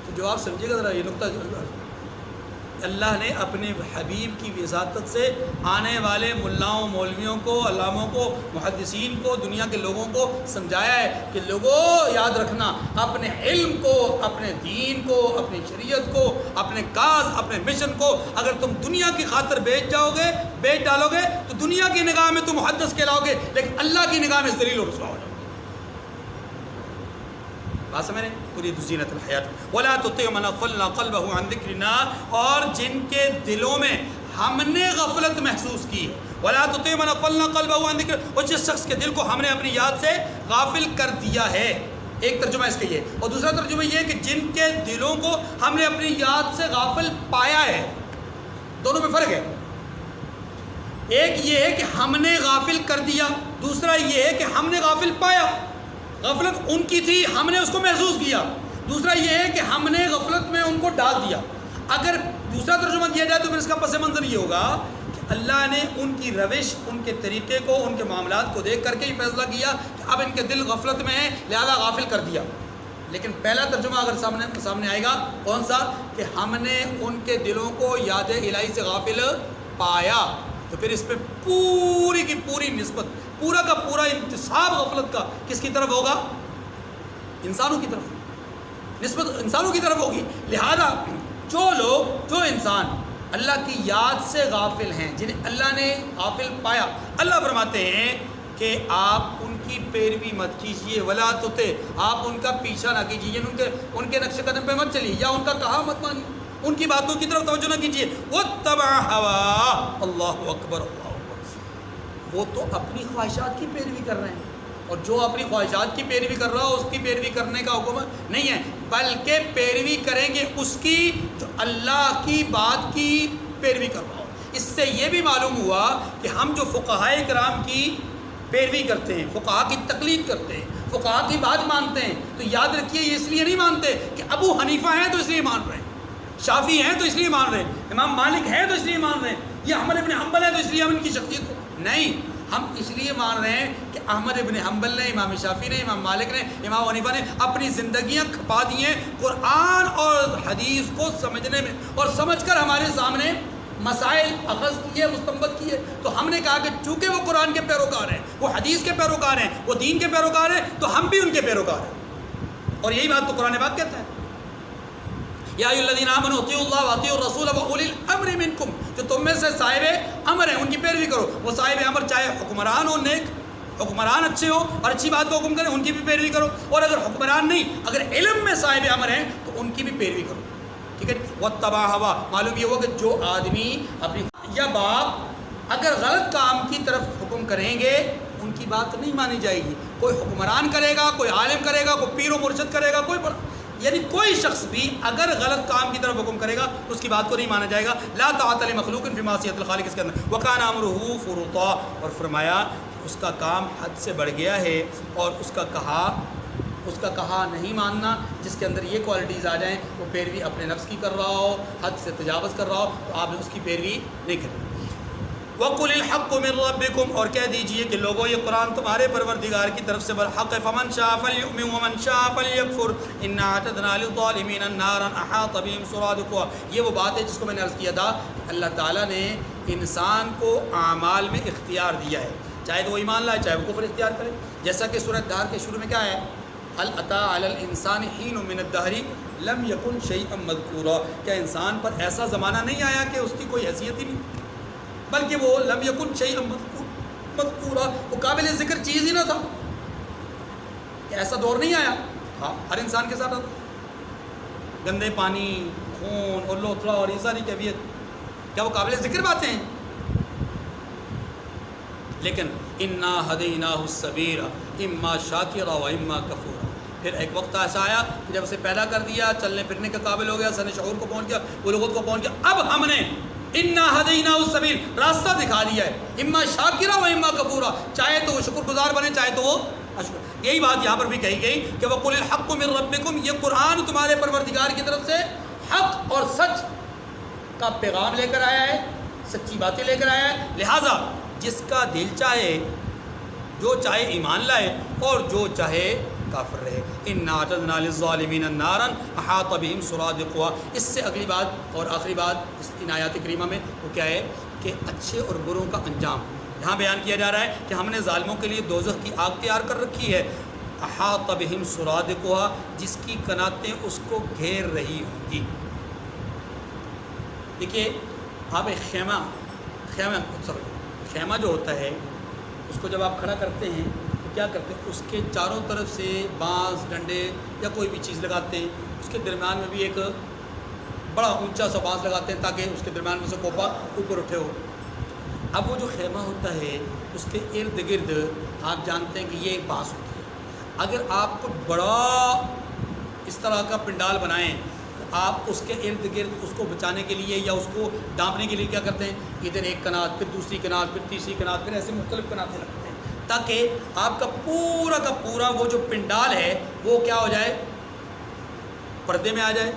تو جواب سمجھیے گا ذرا یہ نقطہ. اللہ نے اپنے حبیب کی وساطت سے آنے والے ملاؤں مولویوں کو، علاموں کو، محدثین کو، دنیا کے لوگوں کو سمجھایا ہے کہ لوگوں یاد رکھنا اپنے علم کو، اپنے دین کو، اپنی شریعت کو، اپنے کاز، اپنے مشن کو اگر تم دنیا کی خاطر بیچ ڈالو گے تو دنیا کی نگاہ میں تم محدث کہلاؤ گے، لیکن اللہ کی نگاہ میں ذلیل و رسوا ہو جاؤ گے. بات سمجھ رہے ہیں؟ ترید زینت الحیات ولا تطع من اغفلنا قلبه عن ذکرنا، اور جن کے دلوں میں ہم نے غفلت محسوس کی. ولا تطع من اغفلنا قلبه عن ذکرنا، اور جس شخص کے دل کو ہم نے اپنی یاد سے غافل کر دیا ہے. ایک ترجمہ اس کا یہ، اور دوسرا ترجمہ یہ کہ جن کے دلوں کو ہم نے اپنی یاد سے غافل پایا ہے. دونوں میں فرق ہے. ایک یہ ہے کہ ہم نے غافل کر دیا، دوسرا یہ ہے کہ ہم نے غافل پایا. غفلت ان کی تھی، ہم نے اس کو محسوس کیا. دوسرا یہ ہے کہ ہم نے غفلت میں ان کو ڈال دیا. اگر دوسرا ترجمہ کیا جائے تو پھر اس کا پس منظر یہ ہوگا کہ اللہ نے ان کی روش، ان کے طریقے کو، ان کے معاملات کو دیکھ کر کے ہی فیصلہ کیا کہ اب ان کے دل غفلت میں ہیں لہذا غافل کر دیا. لیکن پہلا ترجمہ اگر سامنے آئے گا کون سا؟ کہ ہم نے ان کے دلوں کو یاد الہی سے غافل پایا، تو پھر اس پہ پوری کی پوری نسبت، پورا کا پورا انتصاب غفلت کا کس کی طرف ہوگا؟ انسانوں کی طرف، نسبت انسانوں کی طرف ہوگی۔ لہذا جو انسان اللہ کی یاد سے غافل ہیں، جنہیں اللہ نے غافل پایا، اللہ فرماتے ہیں کہ آپ ان کی پیروی مت کیجیے، ولا تطع، آپ ان کا پیچھا نہ کیجیے، یعنی ان کے نقش قدم پہ مت چلیے یا ان کا کہا مت مانیے، ان کی باتوں کی طرف توجہ نہ کیجیے۔ واتبع ہوا، اللہ اکبر اللہ اکبر، وہ تو اپنی خواہشات کی پیروی کر رہے ہیں، اور جو اپنی خواہشات کی پیروی کر رہا ہو اس کی پیروی کرنے کا حکم نہیں ہے، بلکہ پیروی کریں گے اس کی جو اللہ کی بات کی پیروی کر رہا ہو۔ اس سے یہ بھی معلوم ہوا کہ ہم جو فقہائے کرام کی پیروی کرتے ہیں، فقہا کی تقلید کرتے ہیں، فقہا کی بات مانتے ہیں، تو یاد رکھیے یہ اس لیے نہیں مانتے کہ ابو حنیفہ ہیں تو اس لیے مان رہے ہیں، شافعی ہیں تو اس لیے مان رہے ہیں، امام مالک ہیں تو اس لیے مان رہے ہیں، یہ احمد ابن حنبل ہے تو اس لیے ہم ان کی شخصیت کو نہیں، ہم اس لیے مان رہے ہیں کہ احمد ابن حنبل نے، امام شافعی نے، امام مالک نے، امام حنیفہ نے اپنی زندگیاں کھپا دی ہیں قرآن اور حدیث کو سمجھنے میں، اور سمجھ کر ہمارے سامنے مسائل اخذ کیے، مستنبط کیے، تو ہم نے کہا کہ چونکہ وہ قرآن کے پیروکار ہیں، وہ حدیث کے پیروکار ہیں، وہ دین کے پیروکار ہیں، تو ہم بھی ان کے پیروکار ہیں، اور یہی بات تو قرآن پاک کہتا ہے، یا ایھا الذین آمنوا اطیعوا اللہ واطیعوا الرسول واولی الامر منکم، جو تم میں سے صاحب امر ہیں ان کی پیروی کرو۔ وہ صاحب امر چاہے حکمران ہو، نیک حکمران اچھے ہو اور اچھی بات کو حکم کریں، ان کی بھی پیروی کرو، اور اگر حکمران نہیں، اگر علم میں صاحب امر ہیں تو ان کی بھی پیروی کرو، ٹھیک ہے۔ واتبع ہوا، معلوم یہ ہوا کہ جو آدمی اپنی یا باپ اگر غلط کام کی طرف حکم کریں گے ان کی بات نہیں مانی جائے گی، کوئی حکمران کرے گا، کوئی عالم کرے گا، کوئی پیر و مرشد کرے گا، یعنی کوئی شخص بھی اگر غلط کام کی طرف حکم کرے گا تو اس کی بات کو نہیں مانا جائے گا۔ لا طاعۃ لمخلوق فی معصیۃ الخالق، اس کے اندر وکان امرہ فرطا، اور فرمایا اس کا کام حد سے بڑھ گیا ہے، اور اس کا کہا نہیں ماننا، جس کے اندر یہ کوالٹیز آ جائیں، وہ پیروی اپنے نفس کی کر رہا ہو، حد سے تجاوز کر رہا ہو، تو آپ نے اس کی پیروی نہیں کرنی۔ وَقُلِ الْحَقُّ مِن رَبِّكُمْ، اور کہہ دیجئے کہ لوگوں یہ قرآن تمہارے پروردگار کی طرف سے بالحق ہے، فَمَنْ شَاءَ فَلْيُؤْمِنْ وَمَنْ شَاءَ فَلْيَكْفُرْ إِنَّا أَعْتَدْنَا لِلظَّالِمِينَ نَارًا أَحَاطَ بِهِمْ سُرَادِقُهَا۔ یہ وہ بات ہے جس کو میں نے عرض کیا تھا، اللہ تعالیٰ نے انسان کو اعمال میں اختیار دیا ہے، چاہے تو وہ ایمان لائے چاہے وہ کفر اختیار کرے، جیسا کہ سورۃ دہر کے شروع میں کیا ہے، هل أتى على الإنسان حين من الدهر لم يكن شيئا مذكورا، کیا انسان پر ایسا زمانہ نہیں آیا کہ اس کی کوئی حیثیت ہی نہیں، بلکہ وہ لم یکن شیئا مذکورا، وہ قابل ذکر چیز ہی نہ تھا، کہ ایسا دور نہیں آیا، ہاں ہر انسان کے ساتھ گندے پانی، خون اور لوتھڑا اور یہ ساری کیفیت، کیا وہ قابل ذکر باتیں ہیں؟ لیکن انا ہدیناہ السبیل اما شاکرا و اما کفورا، پھر ایک وقت ایسا آیا کہ جب اسے پیدا کر دیا، چلنے پھرنے کے قابل ہو گیا، سن شعور کو پہنچ گیا، بلوغت کو پہنچ گیا، اب ہم نے انا ہدیناہ السبیل راستہ دکھا دیا ہے، اما شاکرا و اما کفورا، چاہے تو وہ شکر گزار بنے چاہے تو وہ اشکر۔ یہی بات یہاں پر بھی کہی گئی کہ وَقُلِ الْحَقُّ مِن رَبِّكُمْ، یہ قرآن تمہارے پروردگار کی طرف سے حق اور سچ کا پیغام لے کر آیا ہے، سچی باتیں لے کر آیا ہے، لہٰذا جس کا دل چاہے، جو چاہے ایمان لائے اور جو چاہے کافر رہے۔ اِنَّا أَعْتَدْنَا لِلظَّالِمِينَ نَارًا أَحَاطَ بِهِمْ سُرَادِقُهَا۔ اس سے اگلی بات اور آخری بات اس ان آیات کریمہ میں وہ کیا ہے کہ اچھے اور بروں کا انجام یہاں بیان کیا جا رہا ہے کہ ہم نے ظالموں کے لیے دوزخ کی آگ تیار کر رکھی ہے، أَحَاطَ بِهِمْ سُرَادِقُهَا، جس کی کناتیں اس کو گھیر رہی ہوں گی۔ دیکھیے آپ ایک خیمہ جو ہوتا ہے اس کو جب آپ کھڑا کرتے ہیں تو کیا کرتے ہیں، اس کے چاروں طرف سے بانس، ڈنڈے یا کوئی بھی چیز لگاتے ہیں، اس کے درمیان میں بھی ایک بڑا اونچا سا بانس لگاتے ہیں تاکہ اس کے درمیان میں سے کوپا اوپر اٹھے ہو۔ اب وہ جو خیمہ ہوتا ہے اس کے ارد گرد آپ جانتے ہیں کہ یہ ایک بانس ہوتی ہے، اگر آپ کو بڑا اس طرح کا پنڈال بنائیں تو آپ اس کے ارد گرد اس کو بچانے کے لیے یا اس کو ڈانپنے کے لیے کیا کرتے ہیں، ادھر ایک کنات، پھر دوسری کنات، پھر تیسری کنات، پھر ایسے مختلف کناتیں لگتے ہیں تاکہ آپ کا پورا وہ جو پنڈال ہے وہ کیا ہو جائے، پردے میں آ جائے،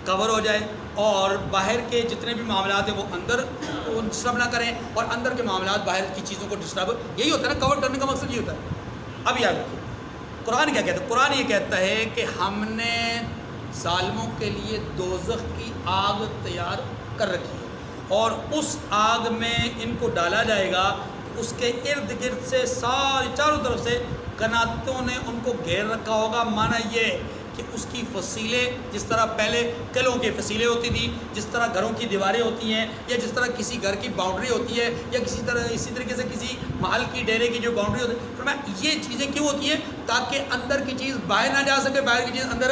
کور ہو جائے، اور باہر کے جتنے بھی معاملات ہیں وہ اندر وہ ڈسٹرب نہ کریں، اور اندر کے معاملات باہر کی چیزوں کو ڈسٹرب، یہی ہوتا ہے نا، کور کرنے کا مقصد یہ ہوتا ہے۔ اب یاد رکھیے قرآن کیا کہتا ہے؟ قرآن یہ کہتا ہے کہ ہم نے ظالموں کے لیے دوزخ کی آگ تیار کر رکھی ہے اور اس آگ میں ان کو ڈالا جائے گا. اس کے ارد گرد سے ساری چاروں طرف سے کناتوں نے ان کو گھیر رکھا ہوگا. معنی یہ کہ اس کی فصیلیں جس طرح پہلے قلعوں کی فصیلیں ہوتی تھی، جس طرح گھروں کی دیواریں ہوتی ہیں، یا جس طرح کسی گھر کی باؤنڈری ہوتی ہے، یا اسی طریقے سے کسی محل کی ڈیرے کی جو باؤنڈری ہوتی ہے. فرمایا یہ چیزیں کیوں ہوتی ہیں؟ تاکہ اندر کی چیز باہر نہ جا سکے، باہر کی چیز اندر.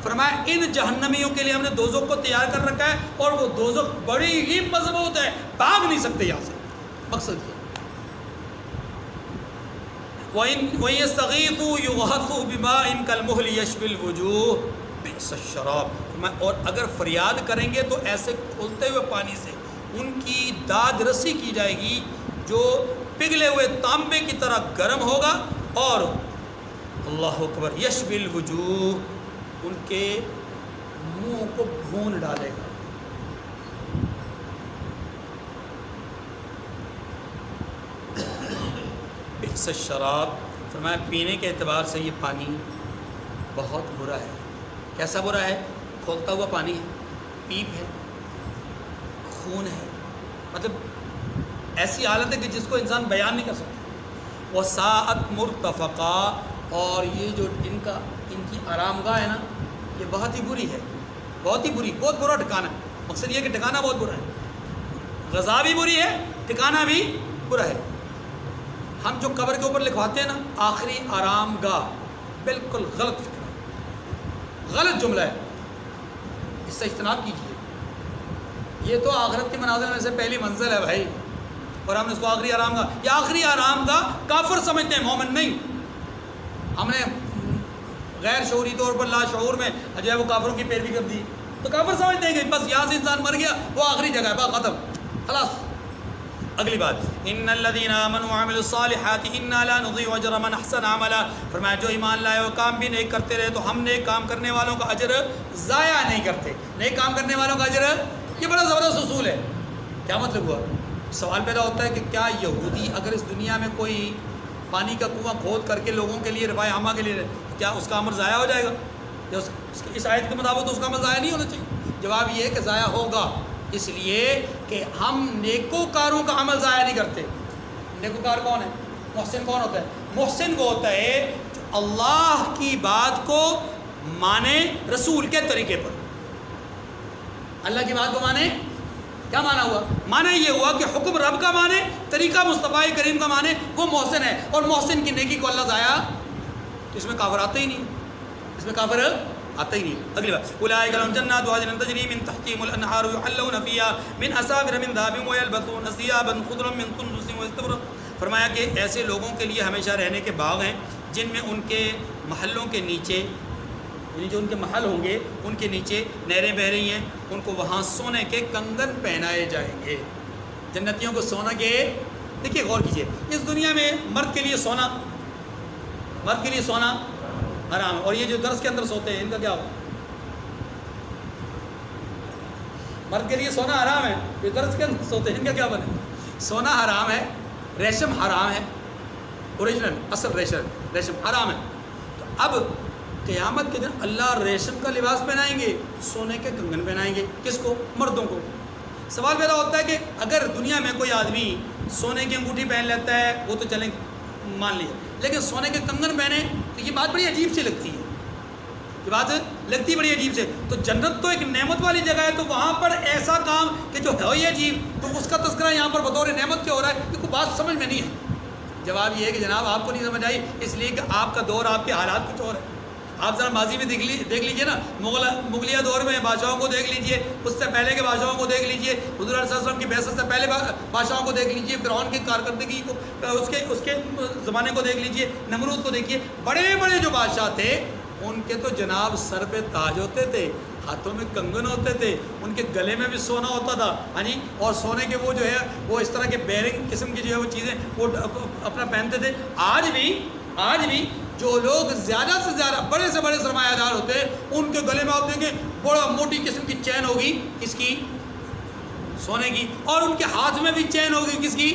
فرمایا ان جہنمیوں کے لیے ہم نے دوزخ کو تیار کر رکھا ہے اور وہ دوزخ بڑی ہی مضبوط ہے، بھاگ نہیں سکتے یہاں سے. مقصد یہ وَيَسْتَغِيثُوا يُغَاثُوا بِمَاءٍ كَالْمُهْلِ يَشْوِي الْوُجُوهَ بِئْسَ الشَّرَابُ. اور اگر فریاد کریں گے تو ایسے کھولتے ہوئے پانی سے ان کی داد رسی کی جائے گی جو پگھلے ہوئے تانبے کی طرح گرم ہوگا اور اللہ اکبر یشوی الوجوہ ان کے منہ کو بھون ڈالے گا. بئس الشراب. فرمایا پینے کے اعتبار سے یہ پانی بہت برا ہے. کیسا برا ہے؟ کھولتا ہوا پانی ہے، پیپ ہے، خون ہے، مطلب ایسی حالت ہے کہ جس کو انسان بیان نہیں کر سکتا. وساعت مرتفقہ. اور یہ جو ان کی آرام گاہ ہے نا، یہ بہت ہی بری ہے، بہت ہی بری، بہت برا ٹھکانا ہے. مقصد یہ کہ ٹھکانا بہت برا ہے، غذا بھی بری ہے، ٹھکانا بھی برا ہے. ہم جو قبر کے اوپر لکھواتے ہیں نا آخری آرام گاہ، بالکل غلط فکر ہے، غلط جملہ ہے، اس سے اجتناب کیجیے. یہ تو آخرت کی منازل میں سے پہلی منزل ہے بھائی، اور ہم نے اس کو آخری آرام گاہ، یہ آخری آرام گاہ کافر سمجھتے ہیں، مومن نہیں. ہم نے غیر شعوری طور پر لا شعور میں جو ہے وہ کافروں کی پیروی کر دی، تو کافر سمجھتے ہیں کہ بس یہاں سے انسان مر گیا وہ آخری جگہ ہے، بس ختم خلاص. اگلی بات ان الذين امنوا وعملوا الصالحات انا لا نضيع اجر من احسن عملا. فرمایا جو ایمان لائے وہ کام بھی نیک کرتے رہے تو ہم نیک کام کرنے والوں کا اجر ضائع نہیں کرتے. نیک کام کرنے والوں کا اجر، یہ بڑا زبردست اصول ہے. کیا مطلب ہوا؟ سوال پیدا ہوتا ہے کہ کیا یہودی اگر اس دنیا میں کوئی پانی کا کنواں کھود کر کے لوگوں کے لیے رفاع عامہ کے لیے، کیا اس کا عمل ضائع ہو جائے گا؟ اس آیت کے مطابق تو اس کا عمل ضائع نہیں ہونا چاہیے. جواب یہ ہے کہ ضائع ہوگا، اس لیے کہ ہم نیکوکاروں کا عمل ضائع نہیں کرتے. نیکوکار کون ہے؟ محسن کون ہوتا ہے؟ محسن وہ ہوتا ہے جو اللہ کی بات کو مانے رسول کے طریقے پر. اللہ کی بات کو مانے، کیا مانا ہوا؟ مانا یہ ہوا کہ حکم رب کا مانے، طریقہ مصطفیٰ کریم کا مانے، وہ محسن ہے. اور محسن کی نیکی کو اللہ ضائع، اس میں کافر آتا ہی نہیں، اس میں کافر آتا ہی نہیں. اگلی بات اولئک لهم جنات عدن تجری من تحتهم الانہار یحلون فیها من اساور من ذهب ویلبسون ثیابا خضرا من سندس واستبرق. فرمایا کہ ایسے لوگوں کے لیے ہمیشہ رہنے کے باغ ہیں جن میں ان کے محلوں کے نیچے، یعنی جو ان کے محل ہوں گے ان کے نیچے نہریں بہہ رہی ہیں، ان کو وہاں سونے کے کنگن پہنائے جائیں گے. جنتیوں کو سونا کے، دیکھیے غور کیجیے، اس دنیا میں مرد کے لیے سونا حرام ہے. اور یہ جو درس کے اندر سوتے ہیں ان کا کیا ہوگا؟ مرد کے لیے سونا حرام ہے، جو درس کے اندر سوتے ہیں ان کا کیا بنے؟ سونا حرام ہے، ریشم حرام ہے، اوریجنل اصل ریشم حرام ہے. تو اب قیامت کے دن اللہ ریشم کا لباس پہنائیں گے، سونے کے کنگن پہنائیں گے. کس کو؟ مردوں کو. سوال پیدا ہوتا ہے کہ اگر دنیا میں کوئی آدمی سونے کی انگوٹھی پہن لیتا ہے وہ تو چلیں مان لیا، لیکن سونے کے کنگن پہنے تو یہ بات بڑی عجیب سی لگتی ہے، یہ بات لگتی بڑی عجیب سے. تو جنت تو ایک نعمت والی جگہ ہے، تو وہاں پر ایسا کام کہ جو ہے ہی عجیب، تو اس کا تذکرہ یہاں پر بطور نعمت کیا ہو رہا ہے؟ کہ کوئی بات سمجھ میں نہیں ہے. جواب یہ ہے کہ جناب آپ کو نہیں سمجھ آئی اس لیے کہ آپ کا دور، آپ کے حالات کچھ اور ہے. آپ ذرا ماضی میں دیکھ لیجئے نا، مغلیہ دور میں بادشاہوں کو دیکھ لیجئے، اس سے پہلے کے بادشاہوں کو دیکھ لیجئے، حضور علیہ السلام کی بعثت سے پہلے بادشاہوں کو دیکھ لیجئے، فرعون کی کارکردگی کو، اس کے زمانے کو دیکھ لیجئے، نمرود کو دیکھیے. بڑے بڑے جو بادشاہ تھے ان کے تو جناب سر پہ تاج ہوتے تھے، ہاتھوں میں کنگن ہوتے تھے، ان کے گلے میں بھی سونا ہوتا تھا، ہاں جی. اور سونے کے وہ جو ہے وہ اس طرح کے بیرنگ قسم کی جو ہے وہ چیزیں وہ اپنا پہنتے تھے. آج بھی جو لوگ زیادہ سے زیادہ بڑے سے بڑے سرمایہ دار ہوتے ہیں ان کے گلے میں آپ دیکھیں بڑا موٹی قسم کی چین ہوگی، کس کی؟ سونے کی. اور ان کے ہاتھ میں بھی چین ہوگی، کس کی؟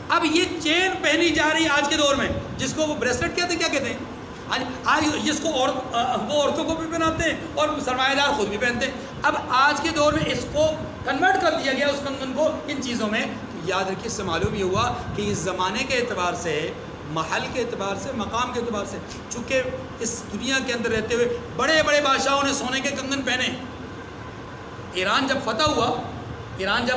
اب یہ چین پہنی جا رہی ہے آج کے دور میں، جس کو وہ بریسلٹ کہتے ہیں، کیا کہتے ہیں آج جس کو وہ عورتوں کو بھی پہناتے ہیں اور سرمایہ دار خود بھی پہنتے ہیں. اب آج کے دور میں اس کو کنورٹ کر دیا گیا اس کنگن کو ان چیزوں میں. تو یاد رکھیے اس سے معلوم یہ ہوا کہ اس زمانے کے اعتبار سے، محل کے اعتبار سے، مقام کے اعتبار سے، چونکہ اس دنیا کے اندر رہتے ہوئے بڑے بڑے بادشاہوں نے سونے کے کنگن پہنے. ایران جب فتح ہوا، ایران جب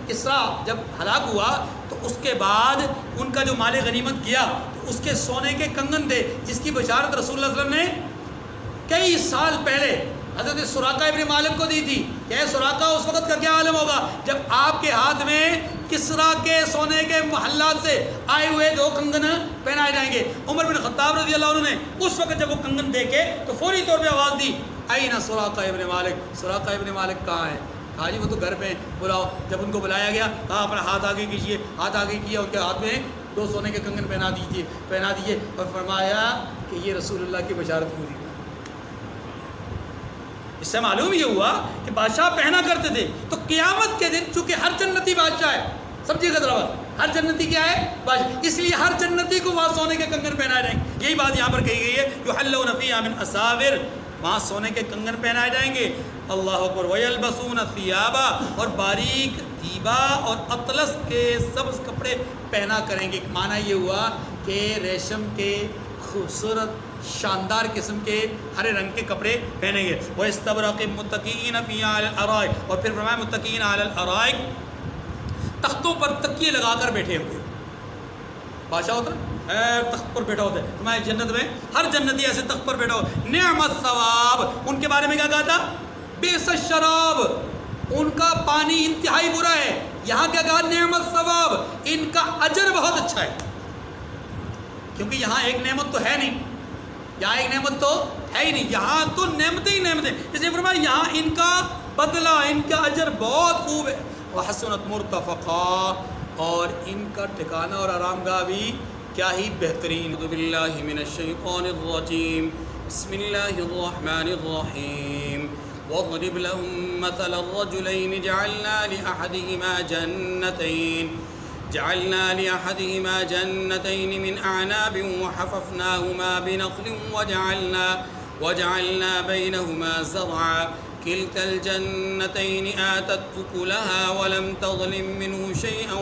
کسریٰ جب ہلاک ہوا تو اس کے بعد ان کا جو مال غنیمت کیا تو اس کے سونے کے کنگن تھے جس کی بشارت رسول اللہ صلی اللہ علیہ وسلم نے کئی سال پہلے حضرت سراقہ ابن مالک کو دی تھی کہ اے سراقہ اس وقت کا کیا عالم ہوگا جب آپ کے ہاتھ میں کسریٰ کے سونے کے محلات سے آئے ہوئے 2 کنگن پہنائے جائیں گے. عمر بن خطاب رضی اللہ عنہ نے اس وقت جب وہ کنگن دیکھے تو فوری طور پہ آواز دی اینا سراقہ ابن مالک، سراقہ ابن مالک کہاں ہے؟ کہا جی وہ تو گھر پہ، بلاؤ. جب ان کو بلایا گیا کہا اپنا ہاتھ آگے کیجیے، ہاتھ آگے کیا، ان کے ہاتھ میں 2 سونے کے کنگن پہنا دیجیے اور فرمایا کہ یہ رسول اللہ کی بشارت پوری. اس سے معلوم یہ ہوا کہ بادشاہ پہنا کرتے تھے. تو قیامت کے دن چونکہ ہر جنتی بادشاہ ہے، سمجھیے گا ذرا، ہر جنتی کیا ہے؟ بادشاہ. اس لیے ہر جنتی کو وہاں سونے کے کنگن پہنائے جائیں گے. یہی بات یہاں پر کہی گئی ہے یحلون فیہا من اساور، وہاں سونے کے کنگن پہنائے جائیں گے. اللہ اکبر. ویلبسون ثیابا، اور باریک دیبا اور اطلس کے سبز کپڑے پہنا کریں گے. معنی یہ ہوا کہ ریشم کے خوبصورت شاندار قسم کے ہرے رنگ کے کپڑے پہنیں گے. وَإِسْتَبْرَقٍ مُتَّقِئِينَ فِيهَا عَلَى الْأَرَائِكِ، اور پھر فرمایا متقین علی الارائک، تختوں پر تکیے لگا کر بیٹھے ہوئے. بادشاہ ہوتا ہے تخت پر بیٹھا ہوتا ہے. تمہاری جنت میں ہر جنتی ایسے تخت پر بیٹھا ہو. نعم الثواب، ان کے بارے میں کیا کہا تھا؟ بئس الشراب، ان کا پانی انتہائی برا ہے. یہاں کیا کہا؟ نعم الثواب، ان کا اجر بہت اچھا ہے. کیونکہ یہاں ایک نعمت تو ہے نہیں، یہاں ایک نعمت تو ہے ہی نہیں، یہاں تو نعمتیں ہی نعمتیں. اس لیے فرمایا یہاں ان کا بدلہ، ان کا اجر بہت خوب ہے. وحسنت مرتفقا، اور ان کا ٹھکانہ اور آرام گاہ بھی کیا ہی بہترین. اعوذ باللہ من الشیطان الرجیم، بسم اللہ الرحمن الرحیم. واضرب لهم مثل الرجلين جعلنا لأحدهما جنتين من أعناب وحففناهما بنخل وجعلنا بينهما زرعا كلتا الجنتين آتت أكلها ولم تظلم منه شيئا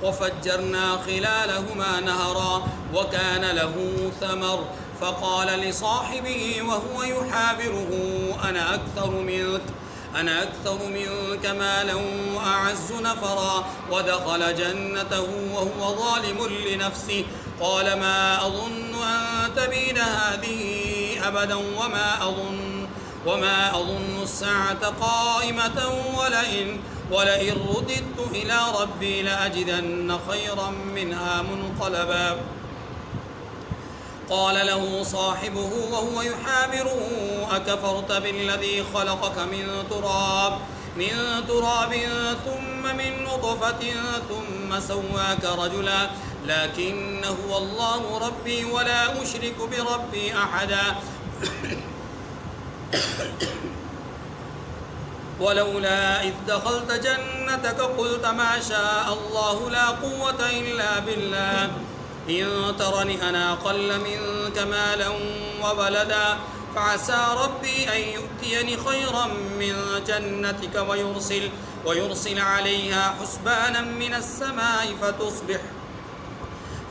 وفجرنا خلالهما نهرا وكان له ثمر فقال لصاحبه وهو يحاوره أنا أكثر منك مالا وأعز نفرا ودخل جنته وهو ظالم لنفسه قال ما أظن أن تبيد هذه أبدا وما أظن الساعة قائمة ولئن رددت إلى ربي لأجدن خيرا منها منقلبا. قال له صاحبه وهو يحاوره أكفرت بالذي خلقك من تراب ثم من نطفة ثم سواك رجلا لكن هو الله ربي ولا أشرك بربي أحدا ولولا إذ دخلت جنتك قلت ما شاء الله لا قوة إلا بالله إن ترني أنا أقل منك مالا وولدا فعسى ربي أن يؤتيني خيرا من جنتك ويرسل عليها حسبانا من السماء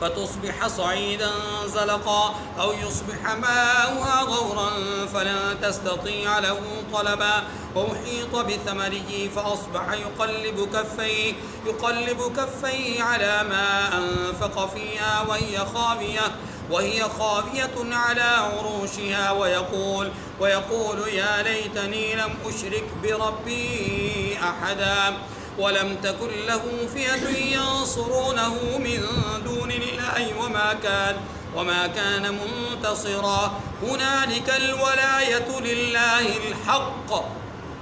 فتصبح صعيدا زلقا أو يصبح ماؤها غورا فلن تستطيع له طلبا وأحيط بثمره فأصبح يقلب كفيه على ما أنفق فيها وهي خاوية على عروشها ويقول يا ليتني لم أشرك بربي أحدا ولم تكن له فئة ينصرونه من دون الله وما كان منتصرا هنالك الولاية لله الحق